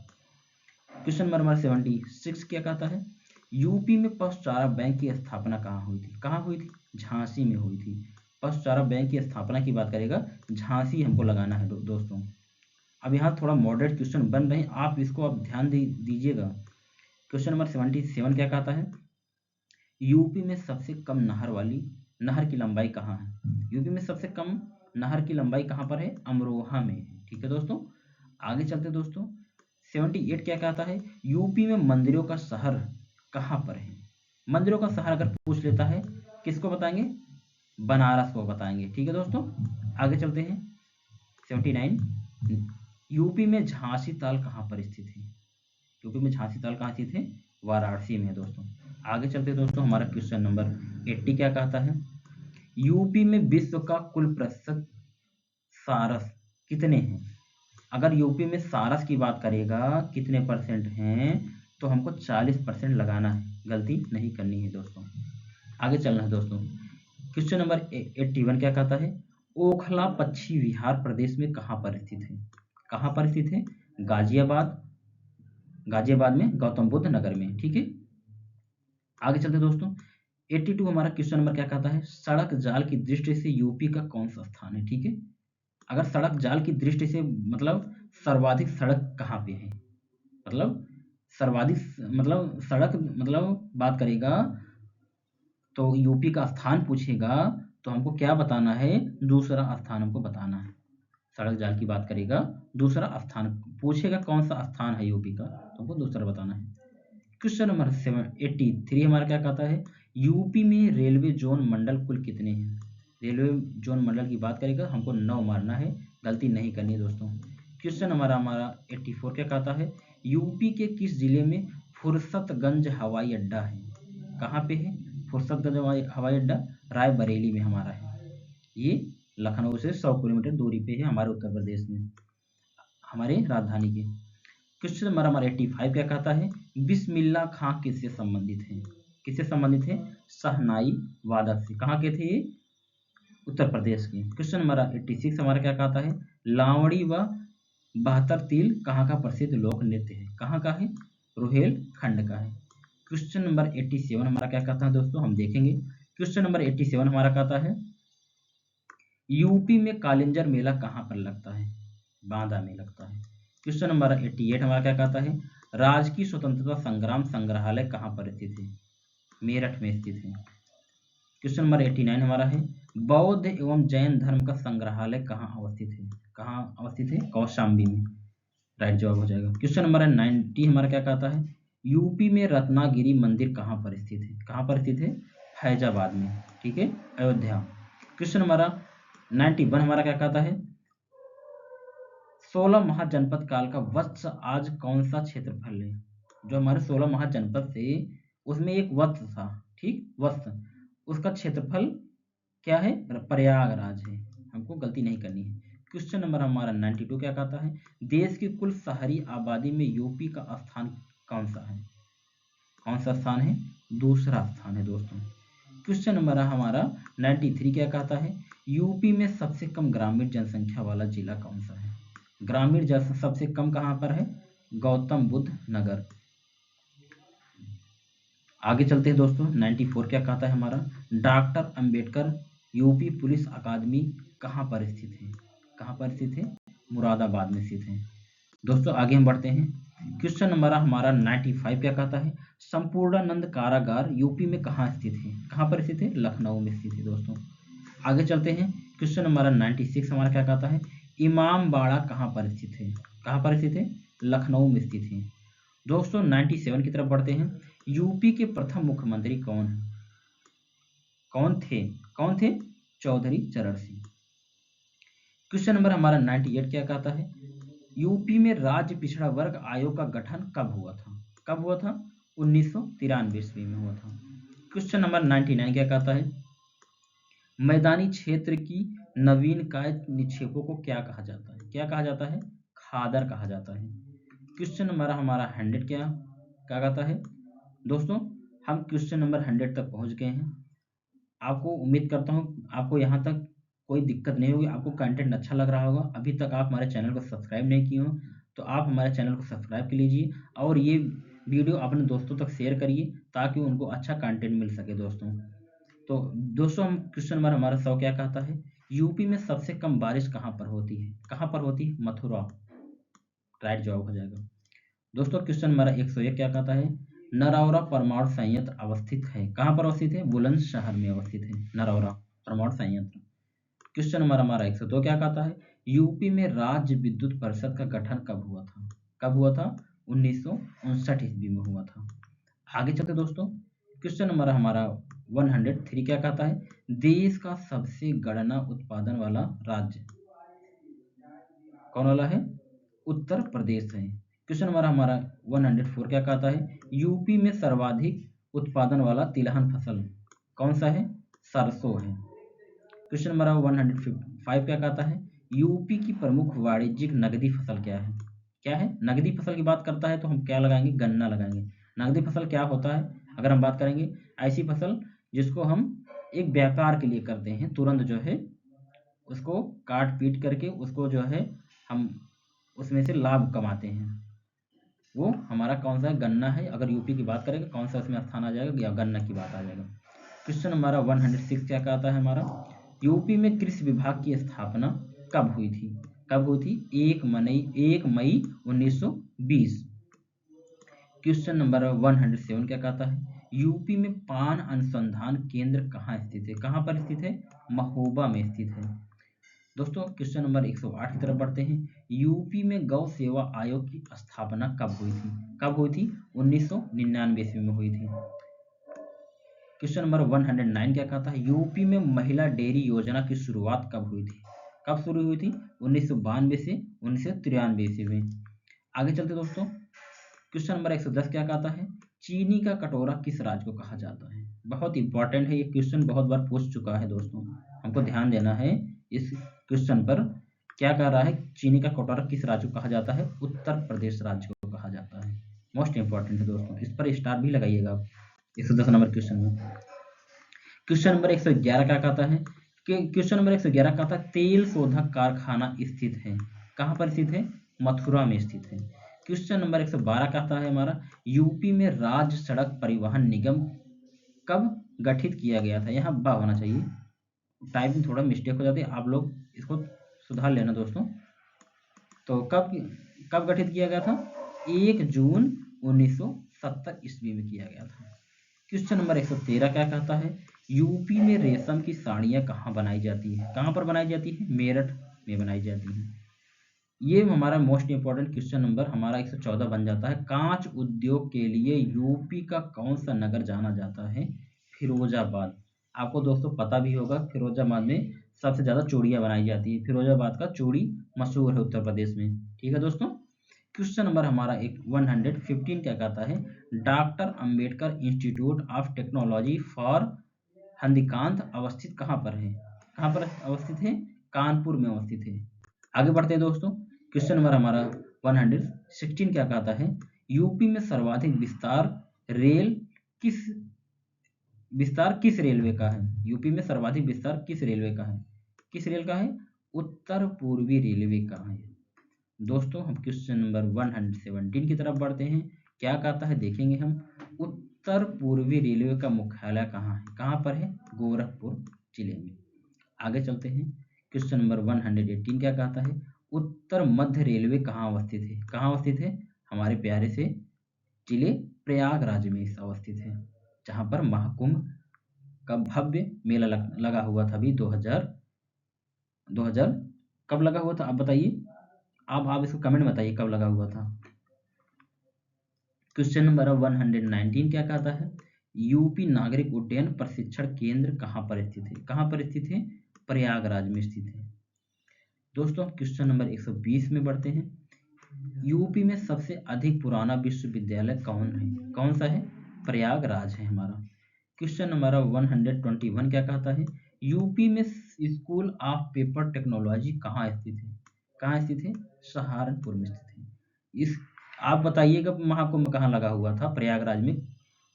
क्वेश्चन नंबर हमारा 76 क्या कहता है? यूपी में पशु चारा बैंक की स्थापना कहाँ हुई थी? कहाँ हुई थी? झांसी में हुई थी। पशु चारा बैंक की स्थापना की बात करेगा झांसी हमको लगाना है दोस्तों। अब यहाँ थोड़ा मॉडरेट क्वेश्चन बन रहे हैं, आप इसको आप ध्यान दीजिएगा। क्वेश्चन नंबर 77 क्या कहता है? यूपी में सबसे कम नहर की लंबाई कहाँ है? यूपी में सबसे कम नहर की लंबाई कहाँ पर है? अमरोहा में है। ठीक है दोस्तों, आगे चलते दोस्तों, 78 क्या कहता है? यूपी में मंदिरों का शहर कहाँ पर है? मंदिरों का शहर अगर पूछ लेता है, किसको बताएंगे? बनारस को बताएंगे। ठीक है दोस्तों, आगे चलते हैं 79, यूपी में झांसी ताल कहाँ पर स्थित है? यूपी में झांसी ताल कहाँ स्थित है? वाराणसी में है दोस्तों। आगे चलते दोस्तों, हमारा क्वेश्चन नंबर 80 क्या कहता है? यूपी में विश्व का कुल प्रतिशत सारस कितने हैं? अगर यूपी में सारस की बात करेगा कितने परसेंट हैं, तो हमको 40% लगाना है, गलती नहीं करनी है दोस्तों। आगे चलना है दोस्तों, क्वेश्चन नंबर 81 क्या कहता है? ओखला पश्चिमी बिहार प्रदेश में कहाँ पर स्थित है? कहाँ पर स्थित है? गाजियाबाद, गाजियाबाद में, गौतम बुद्ध नगर में। ठीक है, आगे चलते दोस्तों। 82 हमारा क्वेश्चन नंबर क्या कहता है? सड़क जाल की दृष्टि से यूपी का कौन सा स्थान है? ठीक है, अगर सड़क जाल की दृष्टि से मतलब सर्वाधिक सड़क कहाँ पे है, मतलब सर्वाधिक मतलब सड़क मतलब बात करेगा तो यूपी का स्थान पूछेगा तो हमको क्या बताना है? दूसरा स्थान हमको बताना है। सड़क जाल की बात करेगा, दूसरा स्थान पूछेगा कौन सा स्थान है यूपी का, तो हमको दूसरा बताना है। क्वेश्चन नंबर 783 हमारा क्या कहता है? यूपी में रेलवे जोन मंडल कुल कितने हैं? रेलवे जोन मंडल की बात करेगा, हमको 9 मारना है, गलती नहीं करनी है दोस्तों। क्वेश्चन हमारा हमारा 84 क्या कहता है? यूपी के किस जिले में फुर्सतगंज हवाई अड्डा है? कहाँ पे है फुर्सतगंज हवाई अड्डा? रायबरेली में हमारा है। ये लखनऊ से 100 किलोमीटर दूरी पे है, हमारे उत्तर प्रदेश में, हमारे राजधानी के। क्वेश्चन नंबर हमारा 85 क्या कहता है? बिस्मिल्लाह खां किससे संबंधित है? किससे संबंधित है? शहनाई वादक से। कहाँ के थे ये? उत्तर प्रदेश के। क्वेश्चन नंबर 86 हमारा क्या कहता है? लावड़ी व बहत्तर तिल कहाँ का प्रसिद्ध लोक नृत्य है? कहाँ का है? रुहेलखंड का है। क्वेश्चन नंबर 87 हमारा क्या कहता है दोस्तों, हम देखेंगे। क्वेश्चन नंबर 87 हमारा कहता है यूपी में कालिंजर मेला कहाँ पर लगता है? बांदा में लगता है। क्वेश्चन नंबर 88 हमारा क्या कहता है? राजकीय स्वतंत्रता संग्राम संग्रहालय कहाँ पर स्थित है? मेरठ में स्थित है। क्वेश्चन नंबर 89 हमारा है बौद्ध एवं जैन धर्म का संग्रहालय कहाँ अवस्थित है? कहाँ अवस्थित है? कौशाम्बी में, राइट जवाब हो जाएगा। क्वेश्चन नंबर 90 हमारा क्या कहता है? यूपी में रत्नागिरी मंदिर कहाँ पर स्थित है? कहाँ पर स्थित है? फैजाबाद में। ठीक है, अयोध्या। क्वेश्चन नंबर 91 हमारा क्या कहता है? 16 महाजनपद काल का वत्स आज कौन सा क्षेत्रफल है? जो हमारे 16 महाजनपद थे उसमें एक वत्स था, ठीक, वत्स, उसका क्षेत्रफल क्या है? प्रयागराज है, हमको गलती नहीं करनी है। क्वेश्चन नंबर हमारा 92 क्या कहता है? देश की कुल शहरी आबादी में यूपी का स्थान कौन सा है? कौन सा स्थान है? दूसरा स्थान है दोस्तों। क्वेश्चन नंबर हमारा 93 क्या कहता है? यूपी में सबसे कम ग्रामीण जनसंख्या वाला जिला कौन सा है? ग्रामीण जन सबसे कम कहाँ पर है? गौतम बुद्ध नगर। आगे चलते हैं दोस्तों। 94 क्या कहता है हमारा? डॉक्टर अंबेडकर यूपी पुलिस अकादमी कहाँ पर स्थित है? कहाँ पर स्थित है? मुरादाबाद में स्थित है। दोस्तों आगे हम बढ़ते हैं। क्वेश्चन नंबर हमारा 95 क्या कहता है? संपूर्णानंद कारागार यूपी में कहाँ स्थित है? कहाँ पर स्थित है? लखनऊ में स्थित है दोस्तों। आगे चलते हैं। क्वेश्चन नंबर 96 हमारा क्या कहता है? इमाम बाड़ा कहाँ पर स्थित है? कहाँ पर स्थित है? लखनऊ में स्थित है। दोस्तों 97 की तरफ बढ़ते हैं। यूपी के प्रथम मुख्यमंत्री कौन है? कौन थे? कौन थे? चौधरी चरण सिंह। क्वेश्चन नंबर हमारा 98 क्या कहता है? यूपी में राज्य पिछड़ा वर्ग आयोग का गठन कब हुआ था? कब हुआ था? 1993 ईस्वी में हुआ था। क्वेश्चन नंबर 99 क्या कहता है? मैदानी क्षेत्र की नवीनकाय निक्षेपों को क्या कहा जाता है? क्या कहा जाता है? खादर कहा जाता है। क्वेश्चन नंबर हमारा 100 क्या कहता है? दोस्तों हम क्वेश्चन नंबर 100 तक पहुंच गए हैं। आपको उम्मीद करता हूँ आपको यहाँ तक कोई दिक्कत नहीं होगी, आपको कंटेंट अच्छा लग रहा होगा। अभी तक आप हमारे चैनल को सब्सक्राइब नहीं किए हो तो आप हमारे चैनल को सब्सक्राइब कर लीजिए और ये वीडियो अपने दोस्तों तक शेयर करिए ताकि उनको अच्छा कंटेंट मिल सके दोस्तों। तो दोस्तों हम क्वेश्चन नंबर हमारा 100 क्या कहता है? यूपी में सबसे कम बारिश कहाँ पर होती है? कहाँ पर होती है? मथुरा, राइट जवाब हो जाएगा। दोस्तों क्वेश्चन नंबर 101 क्या कहता है? नरौरा परमाणु संयंत्र अवस्थित है, कहाँ पर अवस्थित है? बुलंदशहर में अवस्थित है नरौरा परमाणु संयंत्र। क्वेश्चन नंबर हमारा 102 क्या कहता है? यूपी में राज्य विद्युत परिषद का गठन कब हुआ था? कब हुआ था? 1959 ईस्वी में हुआ था। आगे चलते दोस्तों। क्वेश्चन नंबर हमारा 103 क्या कहता है? देश का सबसे गन्ना उत्पादन वाला राज्य कौन वाला है? उत्तर प्रदेश है। क्वेश्चन नंबर हमारा 104 क्या कहता है? यूपी में सर्वाधिक उत्पादन वाला तिलहन फसल कौन सा है? सरसों है। क्वेश्चन नंबर 105 क्या कहता है? यूपी की प्रमुख वाणिज्यिक नगदी फसल क्या है? क्या है? नगदी फसल की बात करता है तो हम क्या लगाएंगे? गन्ना लगाएंगे। नगदी फसल क्या होता है? अगर हम बात करेंगे ऐसी फसल जिसको हम एक व्यापार के लिए करते हैं, तुरंत जो है उसको काट पीट करके उसको जो है हम उसमें से लाभ कमाते हैं। वो हमारा कौन सा गन्ना है। अगर यूपी की बात करेंगे कौन सा उसमें स्थान आ जाएगा, या गन्ना की बात आ जाएगा। क्वेश्चन हमारा 106 क्या कहता है हमारा, यूपी में कृषि विभाग की स्थापना कब हुई थी? कब हुई थी? 1 मई 1920। क्वेश्चन नंबर 107 क्या कहता है, यूपी में पान अनुसंधान केंद्र कहाँ स्थित है? कहाँ पर स्थित है? महोबा में स्थित है। दोस्तों क्वेश्चन नंबर 108 की तरफ बढ़ते हैं। यूपी में गौ सेवा आयोग की स्थापना कब हुई थी? कब हुई थी? 1999 ईस्वी में हुई थी। क्वेश्चन नंबर 109 क्या कहता है, यूपी में महिला डेयरी योजना की शुरुआत कब हुई थी? कब शुरू हुई थी? 1992 से 1993 ईस्वी में। आगे चलते दोस्तों, क्वेश्चन नंबर 110 क्या कहता है, चीनी का कटोरा किस राज्य को कहा जाता है? बहुत इंपॉर्टेंट है ये क्वेश्चन, बहुत बार पूछ चुका है दोस्तों, हमको ध्यान देना है इस क्वेश्चन पर। क्या कह रहा है, चीनी का कटोरा किस राज्य को कहा जाता है? उत्तर प्रदेश राज्य को कहा जाता है। मोस्ट इंपॉर्टेंट है दोस्तों, इस पर स्टार भी लगाइएगा आप 110 नंबर क्वेश्चन में। क्वेश्चन नंबर 111 क्या कहता है, क्वेश्चन नंबर 111 कहता है तेल शोधक कारखाना स्थित है। कहाँ पर स्थित है? मथुरा में स्थित है। क्वेश्चन नंबर 112 कहता है हमारा, यूपी में राज्य सड़क परिवहन निगम कब गठित किया गया था? यहाँ बा होना चाहिए, टाइपिंग थोड़ा मिस्टेक हो जाती है, आप लोग इसको सुधार लेना दोस्तों। तो कब कब गठित किया गया था? 1 जून 1970 ईस्वी में किया गया था। क्वेश्चन नंबर 113 क्या कहता है, यूपी में रेशम की साड़ियाँ कहाँ बनाई जाती है? कहाँ पर बनाई जाती है? मेरठ में बनाई जाती है। ये हमारा मोस्ट इंपॉर्टेंट क्वेश्चन नंबर हमारा 114 बन जाता है। कांच उद्योग के लिए यूपी का कौन सा नगर जाना जाता है? फिरोजाबाद। आपको दोस्तों पता भी होगा, फिरोजाबाद में सबसे ज्यादा चूड़ियां बनाई जाती है। फिरोजाबाद का चूड़ी मशहूर है उत्तर प्रदेश में। ठीक है दोस्तों, क्वेश्चन नंबर हमारा 115 क्या कहता है, doctor Ambedkar institute of technology for हंदीकांत अवस्थित कहाँ पर है? कहाँ पर अवस्थित है? कानपुर में अवस्थित है। आगे बढ़ते हैं दोस्तों, क्वेश्चन नंबर हमारा 116 क्या कहता है, यूपी में सर्वाधिक किस विस्तार किस रेलवे का है? यूपी में सर्वाधिक विस्तार किस रेलवे का है? किस रेल का है? उत्तर पूर्वी रेलवे का है। दोस्तों हम क्वेश्चन नंबर 117 की तरफ बढ़ते हैं। क्या कहता है देखेंगे हम, उत्तर पूर्वी रेलवे का मुख्यालय कहाँ है? कहाँ पर है? गोरखपुर जिले में। आगे चलते हैं, क्वेश्चन नंबर 118 क्या कहता है, उत्तर मध्य रेलवे कहाँ अवस्थित है? कहाँ अवस्थित है? हमारे प्यारे से जिले प्रयागराज में अवस्थित है, जहाँ पर महाकुंभ का भव्य मेला लगा हुआ था अभी 2000 कब लगा हुआ था आप बताइए, आप इसको कमेंट में बताइए कब लगा हुआ था। क्वेश्चन नंबर 119 क्या कहता है, यूपी नागरिक उड्डयन प्रशिक्षण केंद्र कहाँ पर स्थित है? कहाँ पर स्थित है? प्रयागराज में स्थित है। दोस्तों क्वेश्चन नंबर 120 में बढ़ते हैं, यूपी में सबसे अधिक पुराना विश्वविद्यालय कौन है? कौन सा है? प्रयागराज है हमारा। क्वेश्चन नंबर 121 क्या कहता है, यूपी में स्कूल ऑफ पेपर टेक्नोलॉजी कहाँ स्थित है? कहाँ स्थित है? सहारनपुर में स्थित है। इस आप बताइएगा महाकुंभ कहाँ लगा हुआ था? प्रयागराज में,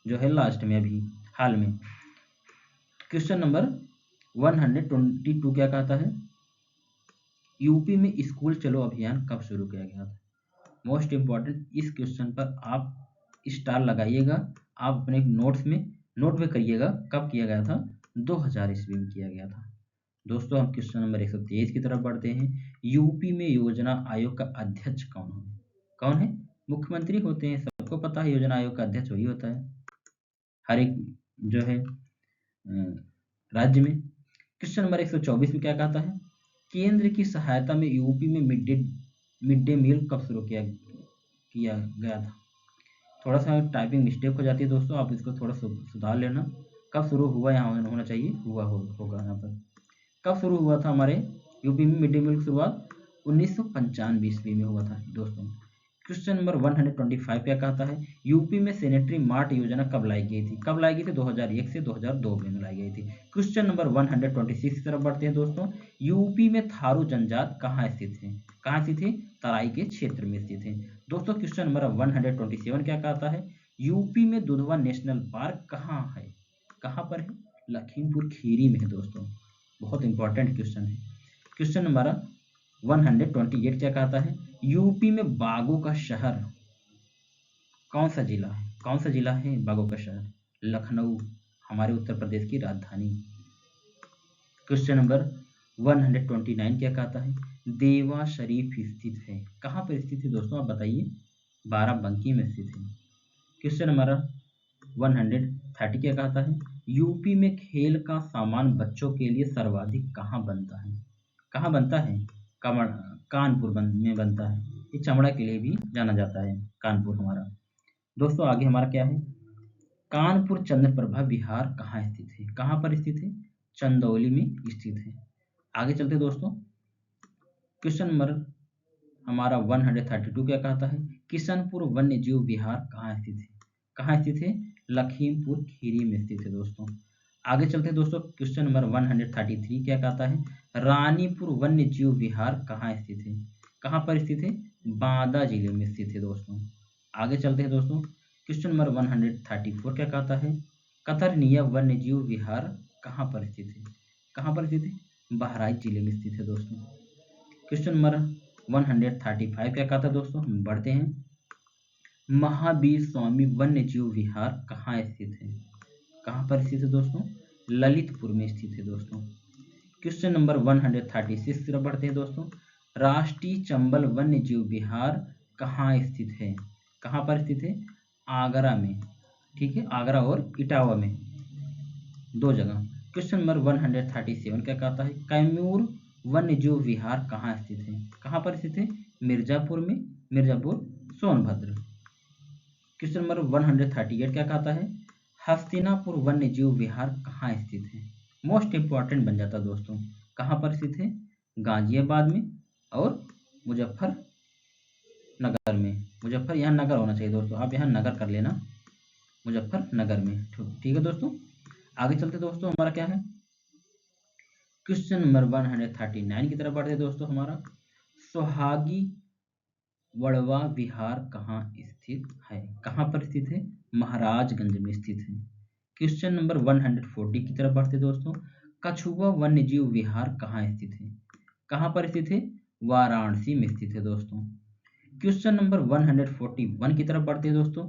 जो है लास्ट में अभी हाल में। क्वेश्चन नंबर 122 क्या कहता है, यूपी में स्कूल चलो अभियान कब शुरू किया गया था? मोस्ट इंपॉर्टेंट, इस क्वेश्चन पर आप स्टार लगाइएगा, आप अपने नोट्स में नोट में करिएगा कब किया गया था? 2000 ईस्वी में किया गया था। दोस्तों हम क्वेश्चन नंबर 123 की तरफ बढ़ते हैं, यूपी में योजना आयोग का अध्यक्ष कौन है? कौन है? मुख्यमंत्री होते हैं, सबको पता है योजना आयोग का अध्यक्ष वही होता है हर एक जो है राज्य में। क्वेश्चन नंबर 124 में क्या कहता है, केंद्र की सहायता में यूपी में मिड डे मील कब शुरू किया गया था? थोड़ा सा टाइपिंग मिस्टेक हो जाती है दोस्तों, आप इसको थोड़ा सुधार लेना। कब शुरू हुआ यहाँ होना चाहिए, होगा यहाँ पर। कब शुरू हुआ था हमारे यूपी में मिड डे मील की शुरुआत? 1995 ईस्वी में हुआ था दोस्तों। क्वेश्चन नंबर 125 क्या कहता है, यूपी में सैनिटरी मार्ट योजना कब लाई गई थी? कब लाई गई थी? 2001 से 2002 में लाई गई थी। क्वेश्चन नंबर 126 की तरफ बढ़ते हैं दोस्तों, यूपी में थारू जनजात कहाँ स्थित है? कहाँ स्थित है? तराई के क्षेत्र में स्थित है। दोस्तों क्वेश्चन नंबर 127 क्या कहता है, यूपी में दुधवा नेशनल पार्क कहाँ है? कहाँ पर है? लखीमपुर खीरी में है दोस्तों, बहुत इंपॉर्टेंट क्वेश्चन है। क्वेश्चन नंबर 128 क्या कहता है, यूपी में बागों का शहर कौन सा जिला है? कौन सा जिला है बागों का शहर? लखनऊ, हमारे उत्तर प्रदेश की राजधानी। क्वेश्चन नंबर 129 क्या कहता है, देवा शरीफ स्थित है, कहाँ पर स्थित है दोस्तों आप बताइए? बाराबंकी में स्थित है। क्वेश्चन नंबर 130 क्या कहता है, यूपी में खेल का सामान बच्चों के लिए सर्वाधिक कहाँ बनता है? कहाँ बनता है? में बनता है। ये चमड़ा के लिए भी जाना जाता है कानपुर हमारा। दोस्तों आगे हमारा क्या है, कानपुर चंद्रप्रभा विहार कहाँ स्थित है? कहाँ पर स्थित है? चंदौली में स्थित है। आगे चलते दोस्तों, क्वेश्चन नंबर हमारा 132 क्या कहता है, किशनपुर वन्य जीव विहार कहाँ स्थित है? कहाँ स्थित है? लखीमपुर खीरी में स्थित है दोस्तों। आगे चलते हैं दोस्तों, क्वेश्चन नंबर 133 क्या कहता है, रानीपुर वन्य जीव विहार कहाँ स्थित है? कहाँ पर स्थित है? बांदा जिले में स्थित है दोस्तों। आगे चलते हैं दोस्तों, क्वेश्चन नंबर 134 क्या कहता है, कतरनिया वन्य जीव विहार कहाँ पर स्थित है? कहाँ पर स्थित है? बहराइच जिले में स्थित है दोस्तों। क्वेश्चन नंबर 135 क्या कहता है दोस्तों, हम बढ़ते हैं, महावीर स्वामी वन्य जीव विहार कहाँ स्थित है? कहाँ पर स्थित है दोस्तों? ललितपुर में स्थित है दोस्तों। क्वेश्चन नंबर 136 तरफ बढ़ते हैं दोस्तों, राष्ट्रीय चंबल वन्य जीव विहार कहाँ स्थित है? कहाँ पर स्थित है? आगरा में, ठीक है, आगरा और इटावा में, दो जगह। क्वेश्चन नंबर 137 क्या कहता है, कैमूर वन्य जीव विहार कहाँ स्थित है? कहाँ पर स्थित है? मिर्जापुर में, मिर्जापुर सोनभद्र। क्वेश्चन नंबर 138 क्या कहता है, हस्तिनापुर वन्य जीव विहार कहाँ स्थित है? मोस्ट इंपॉर्टेंट बन जाता दोस्तों, कहाँ पर स्थित है? गाजियाबाद में और मुजफ्फरनगर में। मुजफ्फर यहाँ नगर होना चाहिए दोस्तों, आप यहाँ नगर कर लेना, मुजफ्फरनगर में, ठीक है दोस्तों। आगे चलते दोस्तों, हमारा क्या है, क्वेश्चन नंबर 139 की तरफ बढ़ते दोस्तों, हमारा सुहागी वड़वा विहार कहाँ स्थित है? कहाँ पर स्थित है? महाराजगंज में स्थित है। क्वेश्चन नंबर 140 की तरफ बढ़ते दोस्तों, कछुआ वन्य जीव विहार कहाँ स्थित है? कहाँ पर स्थित है? वाराणसी में स्थित है दोस्तों। क्वेश्चन नंबर 141 की तरफ बढ़ते दोस्तों,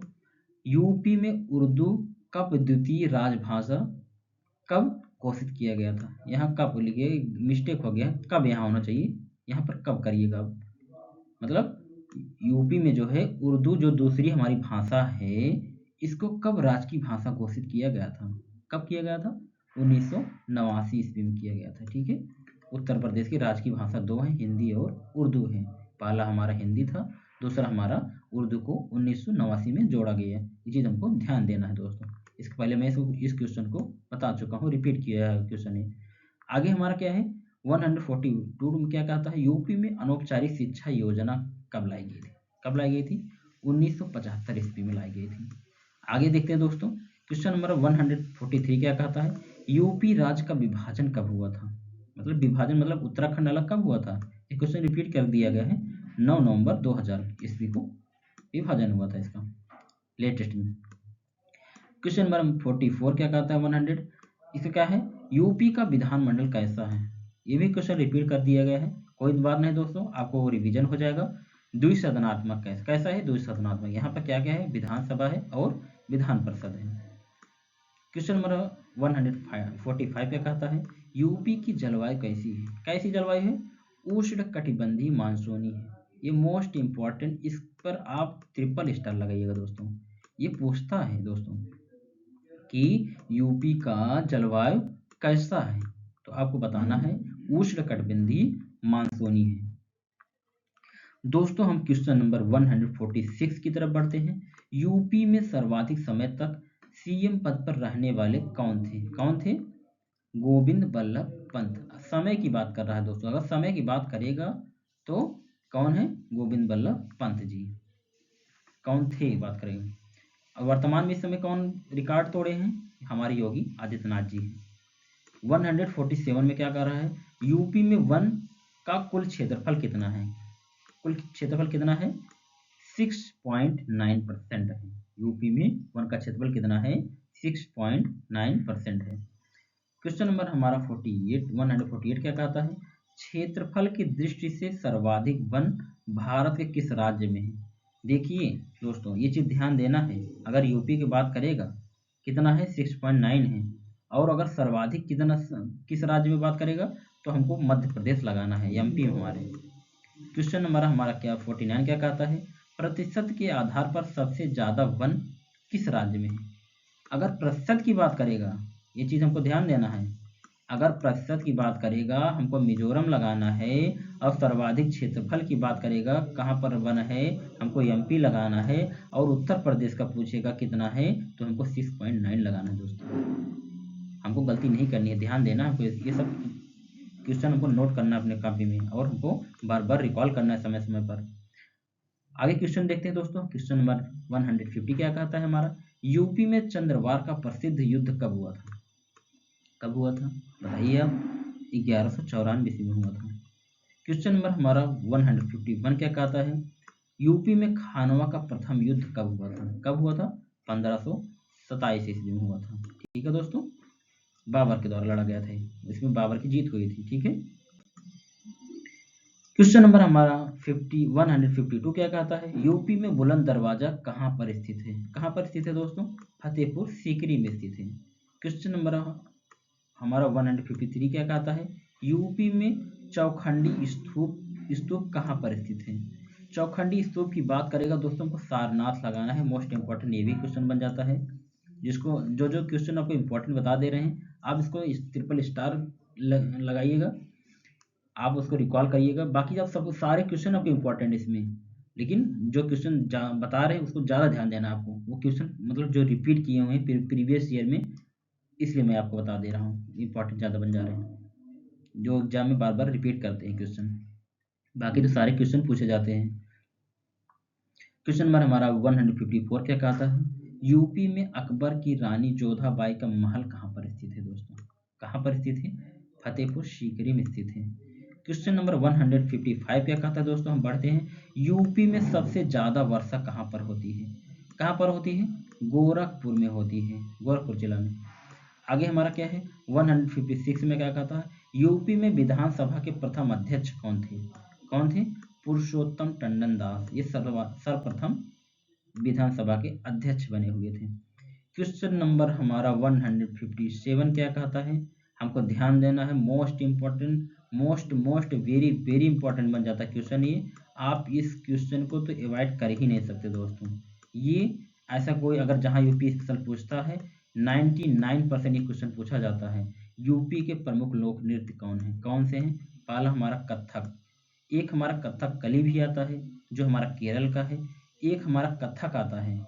यूपी में उर्दू कब द्वितीय राजभाषा कब घोषित किया गया था? यहाँ कब लिखिए, मिस्टेक हो गया, कब यहाँ होना चाहिए, यहाँ पर कब करिएगा आप। मतलब यूपी में जो है उर्दू जो दूसरी हमारी भाषा है, इसको कब राजकीय भाषा घोषित किया गया था? कब किया गया था? 1989 ईस्वी में किया गया था, ठीक है। उत्तर प्रदेश की राजकीय भाषा दो है, हिंदी और उर्दू है। पहला हमारा हिंदी था, दूसरा हमारा उर्दू को 1989 में जोड़ा गया है। ये चीज़ हमको ध्यान देना है दोस्तों। इसके पहले मैं इस क्वेश्चन को बता चुका हूँ, रिपीट किया है क्वेश्चन है। आगे हमारा क्या है, 142 में क्या कहता है, यूपी में अनौपचारिक शिक्षा योजना कब लाई गई थी? कब लाई गई थी? 1975 ईस्वी में लाई गई थी। आगे देखते हैं दोस्तों, क्वेश्चन नंबर 143 क्या कहता है, यूपी राज्य का विभाजन कब हुआ था? मतलब विभाजन मतलब उत्तराखंड अलग कब हुआ था? ये क्वेश्चन रिपीट कर दिया गया है, 9 नवंबर 2000 ईस्वी को विभाजन हुआ था इसका, लेटेस्ट में। क्वेश्चन नंबर 44 क्या कहता है, 100, इसका क्या है, यूपी का विधानमंडल कैसा है? ये भी क्वेश्चन रिपीट कर दिया गया है, कोई बात नहीं दोस्तों, आपको रिवीजन हो जाएगा। द्विसदनात्मक कैसा है? द्विसदनात्मक। यहाँ पर क्या क्या है? विधानसभा है और विधान परिषद है। क्वेश्चन नंबर 145 क्या कहता है, यूपी की जलवायु कैसी है? कैसी जलवायु है? उष्ण कटिबंधीय मानसूनी है। ये मोस्ट इंपॉर्टेंट, इस पर आप ट्रिपल स्टार लगाइएगा दोस्तों। ये पूछता है दोस्तों कि यूपी का जलवायु कैसा है, तो आपको बताना है उष्ण कटिबंधीय मानसूनी है। दोस्तों हम क्वेश्चन नंबर 146 की तरफ बढ़ते हैं, यूपी में सर्वाधिक समय तक सीएम पद पर रहने वाले कौन थे? कौन थे? गोविंद बल्लभ पंत। समय की बात कर रहा है दोस्तों, अगर समय की बात करेगा तो कौन है? गोविंद बल्लभ पंत जी। कौन थे बात करेंगे। और वर्तमान में इस समय कौन रिकॉर्ड तोड़े हैं? हमारे योगी आदित्यनाथ जी हैं। 147 में क्या कर रहा है, यूपी में वन का कुल क्षेत्रफल कितना है? कुल क्षेत्रफल कितना है? 6.9% है। यूपी में वन का क्षेत्रफल कितना है? 6.9% है। क्वेश्चन नंबर हमारा 148 क्या कहता है, क्षेत्रफल की दृष्टि से सर्वाधिक वन भारत के किस राज्य में है? देखिए दोस्तों, ये चीज ध्यान देना है। अगर यूपी की बात करेगा कितना है, 6.9 है। और अगर सर्वाधिक कितना किस राज्य में बात करेगा तो हमको मध्य प्रदेश लगाना है, एमपी में हमारे। क्वेश्चन नंबर हमारा क्या 49 क्या कहता है, प्रतिशत के आधार पर सबसे ज्यादा वन किस राज्य में है? अगर प्रतिशत की बात करेगा, ये चीज हमको ध्यान देना है। अगर प्रतिशत की बात करेगा हमको मिजोरम लगाना है, और सर्वाधिक क्षेत्रफल की बात करेगा कहाँ पर वन है, हमको एमपी लगाना है, और उत्तर प्रदेश का पूछेगा कितना है तो हमको 6.9 लगाना है। दोस्तों हमको गलती नहीं करनी है, ध्यान देना, हमको ये सब क्वेश्चन हमको नोट करना है अपने कॉपी में, और हमको बार बार रिकॉल करना है समय समय पर। आगे क्वेश्चन देखते हैं दोस्तों। क्वेश्चन नंबर 150 क्या कहता है हमारा, यूपी में चंद्रवार का प्रसिद्ध युद्ध कब हुआ था? कब हुआ था बताइए आप? 1194 ईस्वी में हुआ था। क्वेश्चन नंबर हमारा 151 क्या कहता है, यूपी में खानवा का प्रथम युद्ध कब हुआ था? कब हुआ था? 1527 ईस्वी में हुआ था। ठीक है दोस्तों, बाबर के द्वारा लड़ा गया था, इसमें बाबर की जीत हुई थी। ठीक है। क्वेश्चन नंबर हमारा 152 क्या कहता है, यूपी में बुलंद दरवाजा कहाँ पर स्थित है? कहाँ पर स्थित है दोस्तों? फतेहपुर सीकरी में स्थित है। क्वेश्चन नंबर हमारा 153 क्या कहता है, यूपी में चौखंडी स्तूप कहाँ पर स्थित है? चौखंडी स्तूप की बात करेगा दोस्तों को सारनाथ लगाना है। मोस्ट इंपॉर्टेंट ये भी क्वेश्चन बन जाता है, जिसको जो जो क्वेश्चन आपको इंपॉर्टेंट बता दे रहे हैं आप इसको ट्रिपल स्टार लगाइएगा, आप उसको रिकॉल करिएगा। बाकी आप सब सारे क्वेश्चन आपके इंपॉर्टेंट इसमें, लेकिन जो क्वेश्चन बता रहे हैं उसको ज़्यादा ध्यान देना आपको। वो क्वेश्चन मतलब जो रिपीट किए हुए हैं प्रीवियस ईयर में, इसलिए मैं आपको बता दे रहा हूँ, इंपॉर्टेंट ज़्यादा बन जा रहे हैं, जो एग्जाम में बार बार रिपीट करते हैं क्वेश्चन। बाकी तो सारे क्वेश्चन पूछे जाते हैं। क्वेश्चन नंबर हमारा 154 क्या कहता है, यूपी में अकबर की रानी जोधाबाई का महल कहाँ पर स्थित है? दोस्तों कहाँ पर स्थित है? फतेहपुर सीकरी में स्थित है। क्वेश्चन नंबर 155 क्या कहता है दोस्तों, हम बढ़ते हैं, यूपी में सबसे ज्यादा वर्षा कहाँ पर होती है? कहाँ पर होती है? गोरखपुर में होती है, गोरखपुर जिला में। आगे हमारा क्या है 156 में क्या कहता है, यूपी में विधानसभा के प्रथम अध्यक्ष कौन थे? कौन थे? पुरुषोत्तम टंडन दास, ये सर्वप्रथम विधानसभा के अध्यक्ष बने हुए थे। क्वेश्चन नंबर हमारा 157 क्या कहता है, हमको ध्यान देना है, most important, most very very important बन जाता है क्वेश्चन ये। आप इस क्वेश्चन को तो अवॉइड कर ही नहीं सकते दोस्तों। ये ऐसा कोई अगर जहाँ यूपी स्पेशल पूछता है 99% ये क्वेश्चन पूछा जाता है। यूपी के प्रमुख लोक नृत्य कौन है, कौन से हैं? पहला हमारा कथक, एक हमारा कथक कली भी आता है जो हमारा केरल का है, एक हमारा कथक आता है।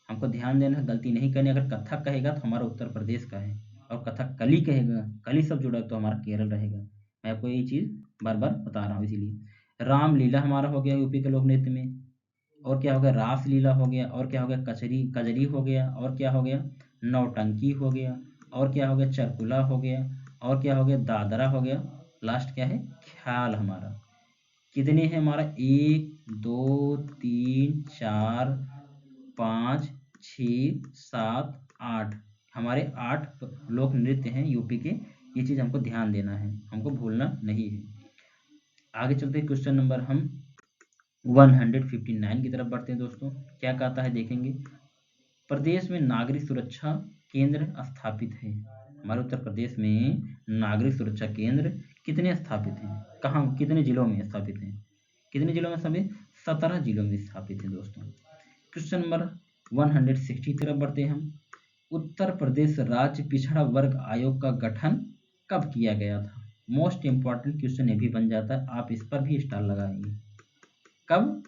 हमको ध्यान देना है, गलती नहीं करनी, अगर कथक कहेगा तो हमारा उत्तर प्रदेश का है, और कथक कली कहेगा, कली सब जुड़ा तो हमारा केरल रहेगा। मैं आपको ये चीज़ बार बार बता रहा हूँ इसीलिए। रामलीला हमारा हो गया यूपी के लोक नृत्य में, और क्या हो गया रास लीला हो गया, और क्या हो गया कजरी हो गया, और क्या हो गया नौटंकी हो गया, और क्या हो गया चरकुला हो गया, और क्या हो गया दादरा हो गया, लास्ट क्या है ख्याल हमारा। कितने हैं हमारा 1 2 3 4 5 6 7 8, हमारे 8 लोक नृत्य हैं यूपी के। ये चीज़ हमको ध्यान देना है, हमको भूलना नहीं है। आगे चलते हैं, क्वेश्चन नंबर हम 159 की तरफ बढ़ते हैं दोस्तों। क्या कहता है देखेंगे, प्रदेश में नागरिक सुरक्षा केंद्र स्थापित है। हमारे उत्तर प्रदेश में नागरिक सुरक्षा केंद्र कितने स्थापित हैं, कहाँ कितने जिलों में स्थापित हैं? कितने जिलों में स्थापित? 17 जिलों में स्थापित हैं दोस्तों। क्वेश्चन नंबर 160 की तरफ बढ़ते हैं हम। उत्तर प्रदेश राज्य पिछड़ा वर्ग आयोग का गठन कब किया गया था? मोस्ट इंपॉर्टेंट क्वेश्चन ये भी बन जाता है, आप इस पर भी स्टार लगाएंगे। कब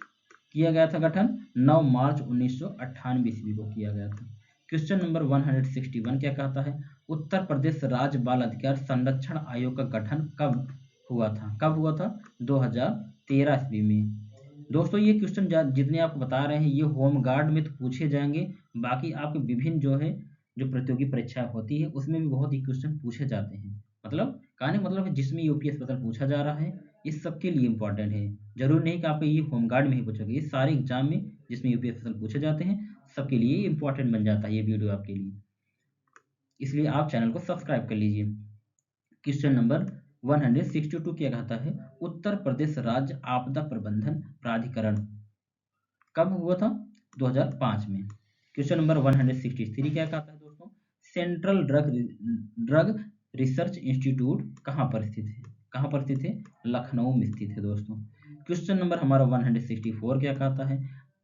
किया गया था गठन? 9 मार्च 1998 ईस्वी को किया गया था। क्वेश्चन नंबर 161 क्या कहता है, उत्तर प्रदेश राज्य बाल अधिकार संरक्षण आयोग का गठन कब हुआ था? कब हुआ था? 2013 ईस्वी में। दोस्तों ये क्वेश्चन जितने आपको बता रहे हैं ये होम गार्ड में तो पूछे जाएंगे, बाकी आपके विभिन्न जो है जो प्रतियोगी परीक्षा होती है उसमें भी बहुत ही क्वेश्चन पूछे जाते हैं। मतलब कहने का मतलब है जिसमें यूपी स्पेशल पूछा जा रहा है इस सब के लिए इंपॉर्टेंट है। जरूर नहीं कि आपको ये होम गार्ड में ही पूछोगे, ये सारे एग्जाम में जिसमें यूपी स्पेशल पूछे जाते हैं सबके लिए इंपॉर्टेंट बन जाता है ये वीडियो आपके लिए, इसलिए आप चैनल को सब्सक्राइब कर लीजिए। क्वेश्चन नंबर 162 क्या कहता है, उत्तर प्रदेश राज्य आपदा प्रबंधन प्राधिकरण कब हुआ था, 2005 में। क्वेश्चन नंबर 163 क्या कहता है दोस्तों, सेंट्रल ड्रग रिसर्च इंस्टीट्यूट कहाँ पर स्थित है, कहाँ पर स्थित है, लखनऊ में स्थित है दोस्तों। क्वेश्चन नंबर हमारा 164 क्या कहता है,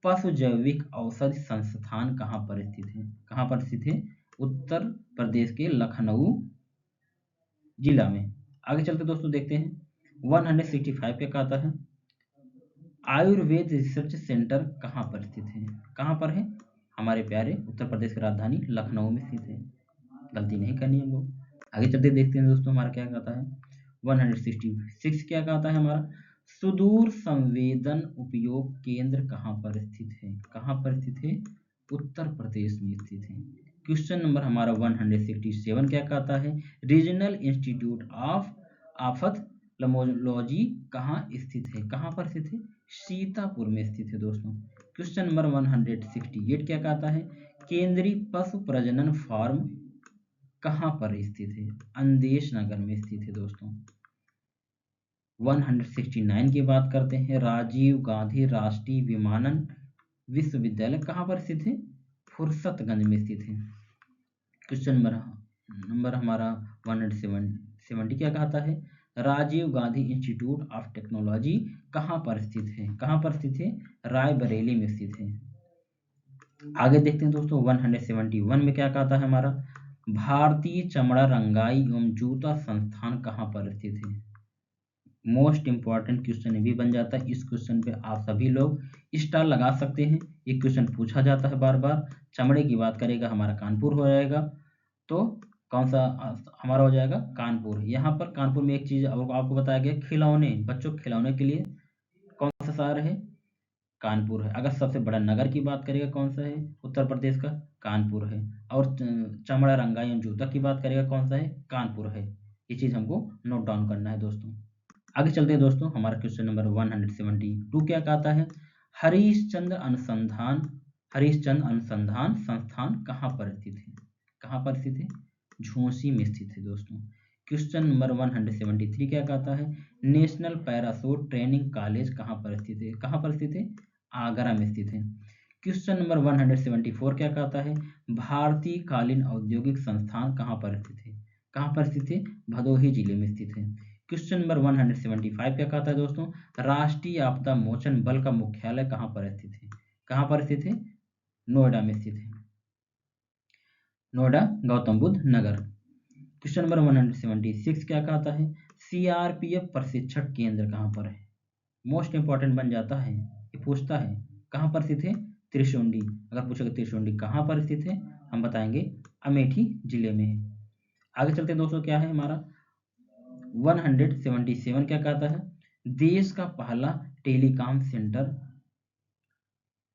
पशु जैविक औषधि संस्थान कहाँ पर स्थित है, कहाँ पर स्थित है, उत्तर प्रदेश के लखनऊ जिला में। आगे चलते दोस्तों देखते हैं 165 क्या कहता है, आयुर्वेद रिसर्च सेंटर कहाँ पर स्थित है, कहाँ पर है, हमारे प्यारे उत्तर प्रदेश की राजधानी लखनऊ में स्थित है। गलती नहीं करनी हम लोग। आगे चलते देखते हैं दोस्तों हमारा क्या कहता है, 166 क्या कहता है हमारा, सुदूर संवेदन उपयोग केंद्र कहाँ पर स्थित है, कहाँ पर स्थित है, उत्तर प्रदेश में स्थित है। क्वेश्चन नंबर हमारा 167 क्या कहता है, रीजनल इंस्टीट्यूट ऑफ ऑप्थेल्मोलॉजी कहाँ स्थित है, कहाँ पर स्थित है, सीतापुर में स्थित है दोस्तों। क्वेश्चन नंबर 168 क्या कहता है, केंद्रीय पशु प्रजनन फार्म कहाँ पर स्थित है, अंदेश नगर में स्थित है दोस्तों। 169 की बात करते हैं, राजीव गांधी राष्ट्रीय विमानन विश्वविद्यालय कहाँ पर स्थित है, फुर्सतगंज में स्थित है। क्वेश्चन नंबर हमारा 170 क्या कहता है, Rajiv Gandhi institute of technology कहाँ पर स्थित है, कहाँ पर स्थित है, रायबरेली में स्थित है। आगे देखते हैं दोस्तों 171 में क्या कहता है हमारा, भारतीय चमड़ा रंगाई एवं जूता संस्थान कहाँ पर स्थित है। मोस्ट इंपॉर्टेंट क्वेश्चन भी बन जाता है, इस क्वेश्चन पे आप सभी लोग स्टार लगा सकते हैं। ये क्वेश्चन पूछा जाता है बार बार। चमड़े की बात करेगा हमारा कानपुर हो जाएगा, तो कौन सा हमारा हो जाएगा, कानपुर। यहाँ पर कानपुर में एक चीज आपको बताया गया, खिलौने, बच्चों के खिलौने के लिए कौन सा शहर है, कानपुर है। अगर सबसे बड़ा नगर की बात करेगा कौन सा है, उत्तर प्रदेश का, कानपुर है। और चमड़ा रंगाई एवं जूता की बात करेगा कौन सा है, कानपुर है। ये चीज हमको नोट डाउन करना है दोस्तों। आगे चलते हैं दोस्तों, हमारा क्वेश्चन नंबर 172 क्या कहता है, हरिश्चंद्र अनुसंधान संस्थान कहाँ पर स्थित है, कहाँ पर स्थित है, झोसी में स्थित है दोस्तों। क्वेश्चन नंबर 173 क्या कहता है, नेशनल पैराशूट ट्रेनिंग कॉलेज कहाँ पर स्थित है, कहाँ पर स्थित है, आगरा में स्थित है। क्वेश्चन नंबर 174 क्या कहता है, भारतीय कालीन औद्योगिक संस्थान कहाँ पर स्थित है, कहाँ पर स्थित है, भदोही जिले में स्थित है। क्वेश्चन नंबर 175 क्या कहता है दोस्तों, राष्ट्रीय आपदा मोचन बल का मुख्यालय कहाँ पर स्थित है, कहाँ पर स्थित है, नोएडा में स्थित है, नोएडा गौतम बुद्ध नगर। क्वेश्चन नंबर 176 क्या कहता है, सीआरपीएफ प्रशिक्षण केंद्र कहाँ पर है। मोस्ट इंपॉर्टेंट बन जाता है, ये पूछता है कहाँ पर स्थित है, त्रिशुंडी। अगर पूछेगा त्रिशुंडी कहाँ पर स्थित है, हम बताएंगे अमेठी जिले में है। आगे चलते दोस्तों, क्या है हमारा 177 क्या कहता है, देश का पहला टेलीकॉम सेंटर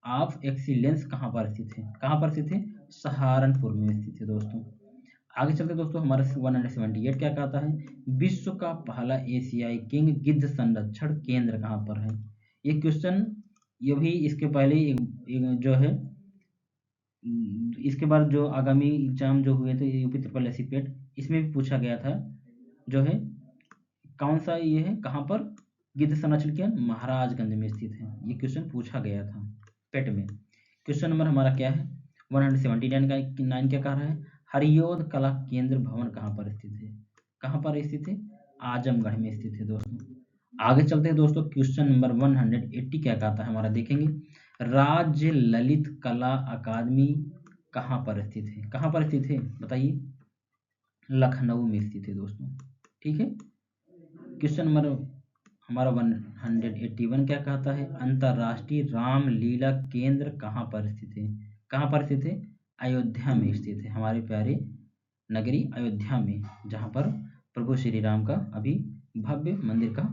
ऑफ एक्सीलेंस कहाँ पर स्थित है, कहाँ पर स्थित है, सहारनपुर में स्थित है दोस्तों। आगे चलते दोस्तों, हमारा 178 क्या कहता है, विश्व का पहला एशियाई किंग गिद्ध संरक्षण केंद्र कहाँ पर है। ये क्वेश्चन ये भी इसके पहले एक जो है, इसके बाद जो आगामी एग्जाम जो हुए थे यूपी ट्रिपल एससी पेट, इसमें भी पूछा गया था, जो है कौन सा ये है, कहाँ पर गिद्ध संरक्षण केंद्र, महाराजगंज में स्थित है। ये क्वेश्चन पूछा गया था पेट में। क्वेश्चन नंबर हमारा क्या है 179 का 9 क्या कह रहा है, हरियोध कला केंद्र भवन कहाँ पर स्थित है, कहाँ पर स्थित है, आजमगढ़ में स्थित है दोस्तों। आगे चलते हैं दोस्तों, क्वेश्चन नंबर 180 क्या कहता है हमारा, देखेंगे राज्य ललित कला अकादमी कहाँ पर स्थित है, कहाँ पर स्थित है बताइए, लखनऊ में स्थित है दोस्तों। ठीक है। क्वेश्चन नंबर हमारा 181 क्या कहता है, अंतर्राष्ट्रीय रामलीला केंद्र कहाँ पर स्थित है, कहाँ पर स्थित है, अयोध्या में स्थित है, हमारे प्यारे नगरी अयोध्या में, जहाँ पर प्रभु श्री राम का अभी भव्य मंदिर का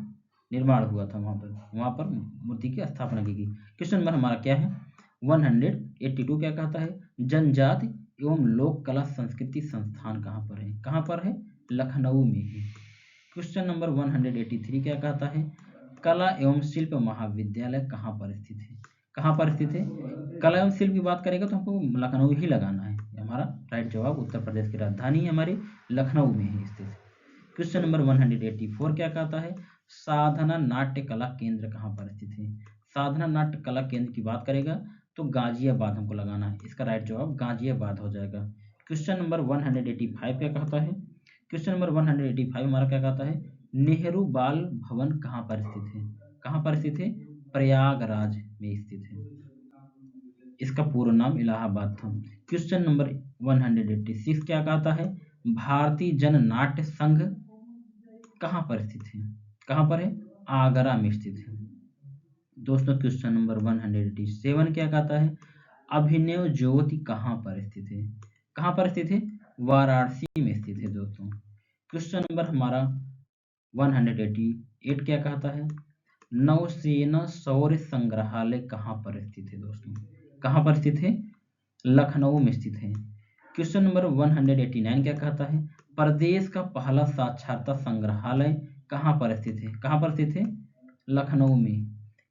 निर्माण हुआ था, वहाँ पर मूर्ति की स्थापना की गई। क्वेश्चन नंबर हमारा क्या है 182 क्या कहता है, जनजाति एवं लोक कला संस्कृति संस्थान कहाँ पर है, कहाँ पर है, लखनऊ में है। क्वेश्चन नंबर 183 क्या कहता है, कला एवं शिल्प महाविद्यालय कहाँ पर स्थित है, कहाँ पर स्थित है, कला एवं शिल्प की बात करेगा तो हमको लखनऊ ही लगाना है। हमारा राइट जवाब उत्तर प्रदेश की राजधानी हमारी लखनऊ में ही स्थित है। क्वेश्चन नंबर 184 क्या कहता है, साधना नाट्य कला केंद्र कहाँ पर स्थित है। साधना नाट्य कला केंद्र की बात करेगा तो गाजियाबाद हमको लगाना है, इसका राइट जवाब गाजियाबाद हो जाएगा। क्वेश्चन नंबर 185 क्या कहता है, क्वेश्चन नंबर 185 हमारा क्या कहता है, नेहरू बाल भवन कहाँ पर स्थित है। कहाँ पर स्थित है, प्रयागराज में स्थित है, इसका पूर्ण नाम इलाहाबाद था। क्वेश्चन नंबर 186 क्या कहता है, भारतीय जन नाट्य संघ कहाँ पर स्थित है। कहाँ पर है, आगरा में स्थित है। दोस्तों क्वेश्चन नंबर 187 क्या कहता है, अभिनव ज्योति कहाँ पर स्थित है। कहाँ पर स्थित है, वाराणसी में स्थित है दोस्तों। क्वेश्चन नंबर हमारा 188 क्या कहता है, नौसेना शौर्य संग्रहालय कहाँ पर स्थित है दोस्तों। कहाँ पर स्थित है, लखनऊ में स्थित है। क्वेश्चन नंबर 189 क्या कहता है, प्रदेश का पहला साक्षरता संग्रहालय कहाँ पर स्थित है। कहाँ पर स्थित है, लखनऊ में।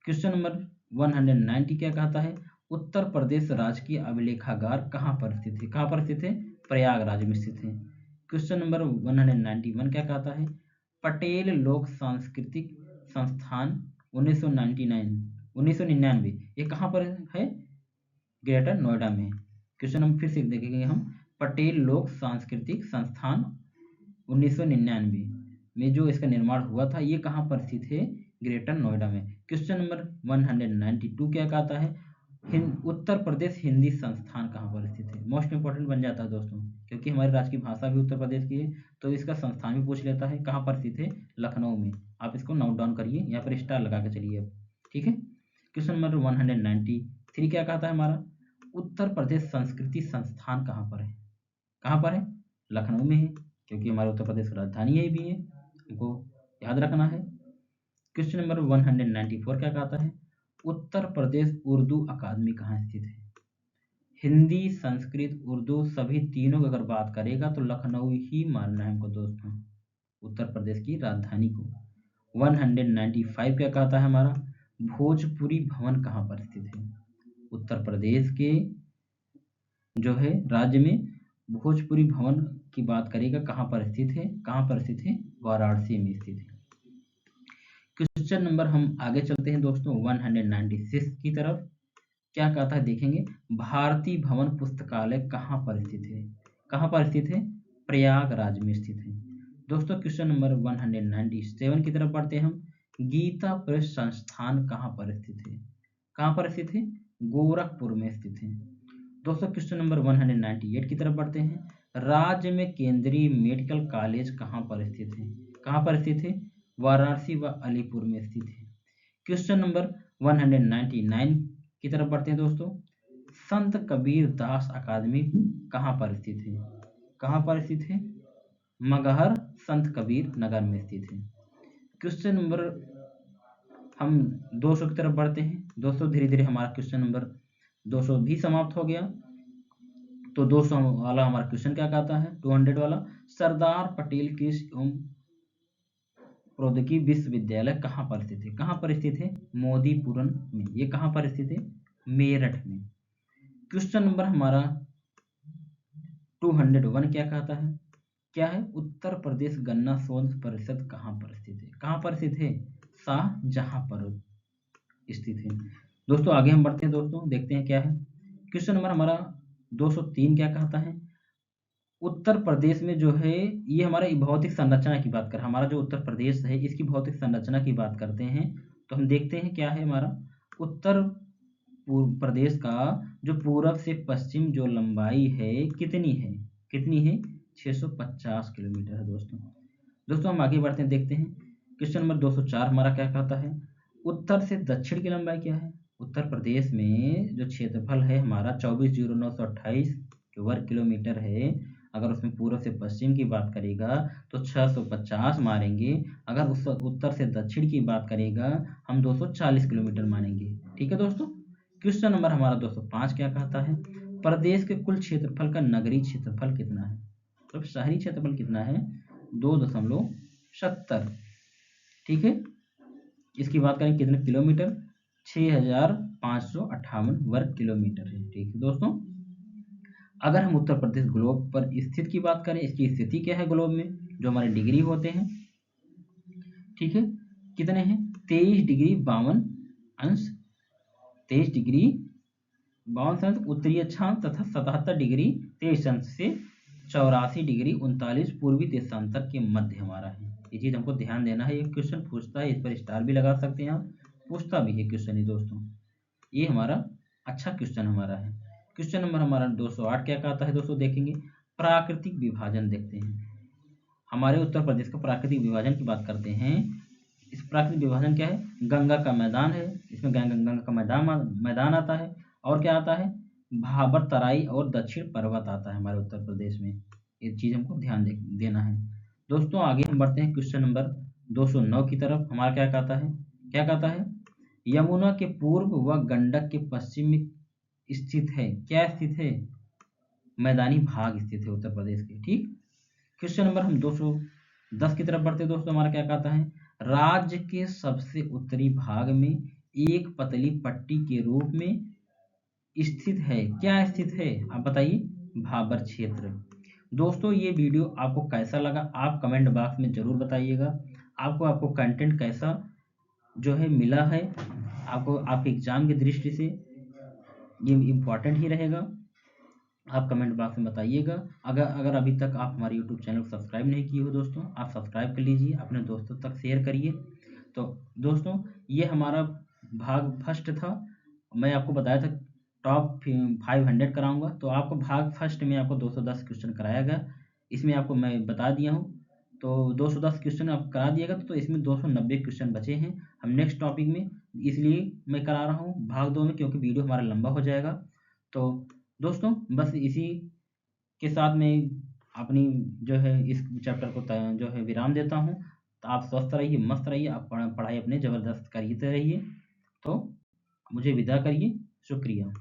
क्वेश्चन नंबर 190 क्या कहता है, उत्तर प्रदेश राजकीय अभिलेखागार कहाँ पर स्थित है। कहाँ पर स्थित है, प्रयागराज में स्थित है। क्वेश्चन नंबर 191 क्या कहता है, पटेल लोक सांस्कृतिक संस्थान 1999 ये कहाँ पर है, ग्रेटर नोएडा में। क्वेश्चन हम फिर से देखेंगे हम, पटेल लोक सांस्कृतिक संस्थान 1999 में जो इसका निर्माण हुआ था ये कहाँ पर स्थित है, ग्रेटर नोएडा में। क्वेश्चन नंबर 192 क्या कहता है, उत्तर प्रदेश हिंदी संस्थान कहाँ पर स्थित है। मोस्ट इंपॉर्टेंट बन जाता है दोस्तों, क्योंकि हमारी राज्य की भाषा भी उत्तर प्रदेश की है, तो इसका संस्थान भी पूछ लेता है। कहाँ पर स्थित है, लखनऊ में। आप इसको नोट डाउन करिए, यहाँ पर स्टार लगा के चलिए अब, ठीक है। क्वेश्चन नंबर 193 क्या कहता है हमारा, उत्तर प्रदेश संस्कृति संस्थान कहाँ पर है। कहाँ पर है, लखनऊ में है, क्योंकि हमारे उत्तर प्रदेश की राजधानी यही भी है, हमको याद रखना है। क्वेश्चन नंबर 194 क्या कहता है, उत्तर प्रदेश उर्दू अकादमी कहाँ स्थित है। हिंदी संस्कृत उर्दू सभी तीनों की अगर बात करेगा तो लखनऊ ही मानना है हमको दोस्तों, उत्तर प्रदेश की राजधानी को। 195 क्या कहता है हमारा, भोजपुरी भवन कहाँ पर स्थित है। उत्तर प्रदेश के जो है राज्य में भोजपुरी भवन की बात करेगा, कहाँ पर स्थित है। कहाँ पर स्थित है, वाराणसी में स्थित है। क्वेश्चन नंबर हम आगे चलते हैं दोस्तों 196 की तरफ। क्या कहता है देखेंगे, भारतीय भवन पुस्तकालय कहाँ पर स्थित है। कहाँ पर स्थित है, प्रयागराज में स्थित है दोस्तों। क्वेश्चन नंबर 197 की तरफ बढ़ते हैं हम, गीता प्रेस संस्थान कहाँ पर स्थित है। कहाँ पर स्थित है, गोरखपुर में स्थित है दोस्तों। क्वेश्चन नंबर 198 की तरफ बढ़ते हैं, राज्य में केंद्रीय मेडिकल कॉलेज कहाँ पर स्थित है। कहाँ पर स्थित है, वाराणसी व अलीपुर में स्थित है। क्वेश्चन नंबर 199 की तरफ बढ़ते हैं दोस्तों, संत कबीर दास अकादमी कहाँ पर स्थित है। कहाँ पर स्थित है, मगहर संत कबीर नगर में स्थित है। क्वेश्चन नंबर हम 200 की तरफ बढ़ते हैं दोस्तों। धीरे धीरे हमारा क्वेश्चन नंबर 200 भी समाप्त हो गया। तो 200 वाला हमारा क्वेश्चन क्या कहता है, 200 वाला, सरदार पटेल कृषि एवं प्रौद्योगिकी विश्वविद्यालय कहाँ पर स्थित है। कहाँ पर स्थित है, मोदीपुरम में। ये कहाँ पर स्थित है, मेरठ में। क्वेश्चन नंबर हमारा 201 क्या कहता है, क्या है, उत्तर प्रदेश गन्ना शोध परिषद कहाँ पर स्थित है। कहाँ पर स्थित है, शाहजहांपुर स्थित है दोस्तों। आगे हम बढ़ते हैं दोस्तों, देखते हैं क्या है। क्वेश्चन नंबर हमारा 203 क्या कहता है, उत्तर प्रदेश में जो है, ये हमारा भौतिक संरचना की बात कर, हमारा जो उत्तर प्रदेश है इसकी भौतिक संरचना की बात करते हैं। तो हम देखते हैं क्या है हमारा, उत्तर प्रदेश का जो पूरब से पश्चिम जो लंबाई है कितनी है, कितनी है, 650 किलोमीटर है दोस्तों। हम आगे बढ़ते हैं, देखते हैं। क्वेश्चन नंबर 204 हमारा क्या कहता है, उत्तर से दक्षिण की लंबाई क्या है। उत्तर प्रदेश में जो क्षेत्रफल है हमारा 24,928 वर्ग किलोमीटर है। अगर उसमें पूर्व से पश्चिम की बात करेगा तो 650 मारेंगे। अगर उस उत्तर से दक्षिण की बात करेगा हम 240 किलोमीटर मानेंगे, ठीक है दोस्तों। क्वेश्चन नंबर हमारा 205 क्या कहता है, प्रदेश के कुल क्षेत्रफल का नगरीय क्षेत्रफल कितना है। तो शहरी क्षेत्रफल कितना है, 2.70, ठीक है। इसकी बात करें कितने किलोमीटर, 6,558 वर्ग किलोमीटर है, ठीक है दोस्तों। अगर हम उत्तर प्रदेश ग्लोब पर स्थित की बात करें, इसकी स्थिति क्या है ग्लोब में, जो हमारे डिग्री होते हैं, ठीक है, कितने हैं? 23 डिग्री 52 अंश, 23 डिग्री 52 अंश उत्तरी अक्षांश तथा 77 डिग्री 23 अंश से 84 डिग्री 39 पूर्वी देशांतर के मध्य हमारा है। ये चीज हमको ध्यान देना है। ये क्वेश्चन पूछता है, इस पर स्टार भी लगा सकते हैं आप, पूछता भी है क्वेश्चन ये दोस्तों। ये हमारा अच्छा क्वेश्चन हमारा है। क्वेश्चन नंबर हमारा 208 क्या कहता है दोस्तों, देखेंगे। प्राकृतिक विभाजन देखते हैं। हमारे उत्तर प्रदेश का प्राकृतिक विभाजन की बात करते हैं। इस प्राकृतिक विभाजन क्या है? गंगा का मैदान है, इसमें गंगा का मैदान आता है, और क्या आता है? भाबर तराई और दक्षिण पर्वत आता है हमारे उत्तर प्रदेश में। ये चीज हमको ध्यान देना है दोस्तों। आगे हम बढ़ते हैं क्वेश्चन नंबर 209 की तरफ। हमारा क्या कहता है? क्या कहता है? यमुना के पूर्व व गंडक के पश्चिम में स्थित है। क्या स्थित है? मैदानी भाग स्थित है उत्तर प्रदेश के, ठीक। क्वेश्चन नंबर हम 210 की तरफ बढ़ते हैं दोस्तों। हमारा क्या कहता है? राज्य के सबसे उत्तरी भाग में एक पतली पट्टी के रूप में स्थित है। क्या स्थित है? आप बताइए। भाबर क्षेत्र। दोस्तों ये वीडियो आपको कैसा लगा आप कमेंट बॉक्स में जरूर बताइएगा। आपको कंटेंट कैसा जो है मिला है, आपको आपके एग्जाम की दृष्टि से ये इम्पोर्टेंट ही रहेगा। आप कमेंट बॉक्स में बताइएगा। अगर अगर अभी तक आप हमारे यूट्यूब चैनल को सब्सक्राइब नहीं किए हो दोस्तों, आप सब्सक्राइब कर लीजिए, अपने दोस्तों तक शेयर करिए। तो दोस्तों ये हमारा भाग फर्स्ट था। मैं आपको बताया था टॉप 500 कराऊंगा, तो आपको भाग फर्स्ट में आपको 210 क्वेश्चन कराया गया। इसमें आपको मैं बता दिया हूँ, तो 210 क्वेश्चन आप करा दिएगा, तो इसमें 290 क्वेश्चन बचे हैं। हम नेक्स्ट टॉपिक में, इसलिए मैं करा रहा हूँ भाग 2 में, क्योंकि वीडियो हमारा लंबा हो जाएगा। तो दोस्तों बस इसी के साथ मैं अपनी जो है इस चैप्टर को जो है विराम देता हूँ। तो आप स्वस्थ रहिए, मस्त रहिए, आप पढ़ाई अपने ज़बरदस्त करिए रहिए। तो मुझे विदा करिए। शुक्रिया।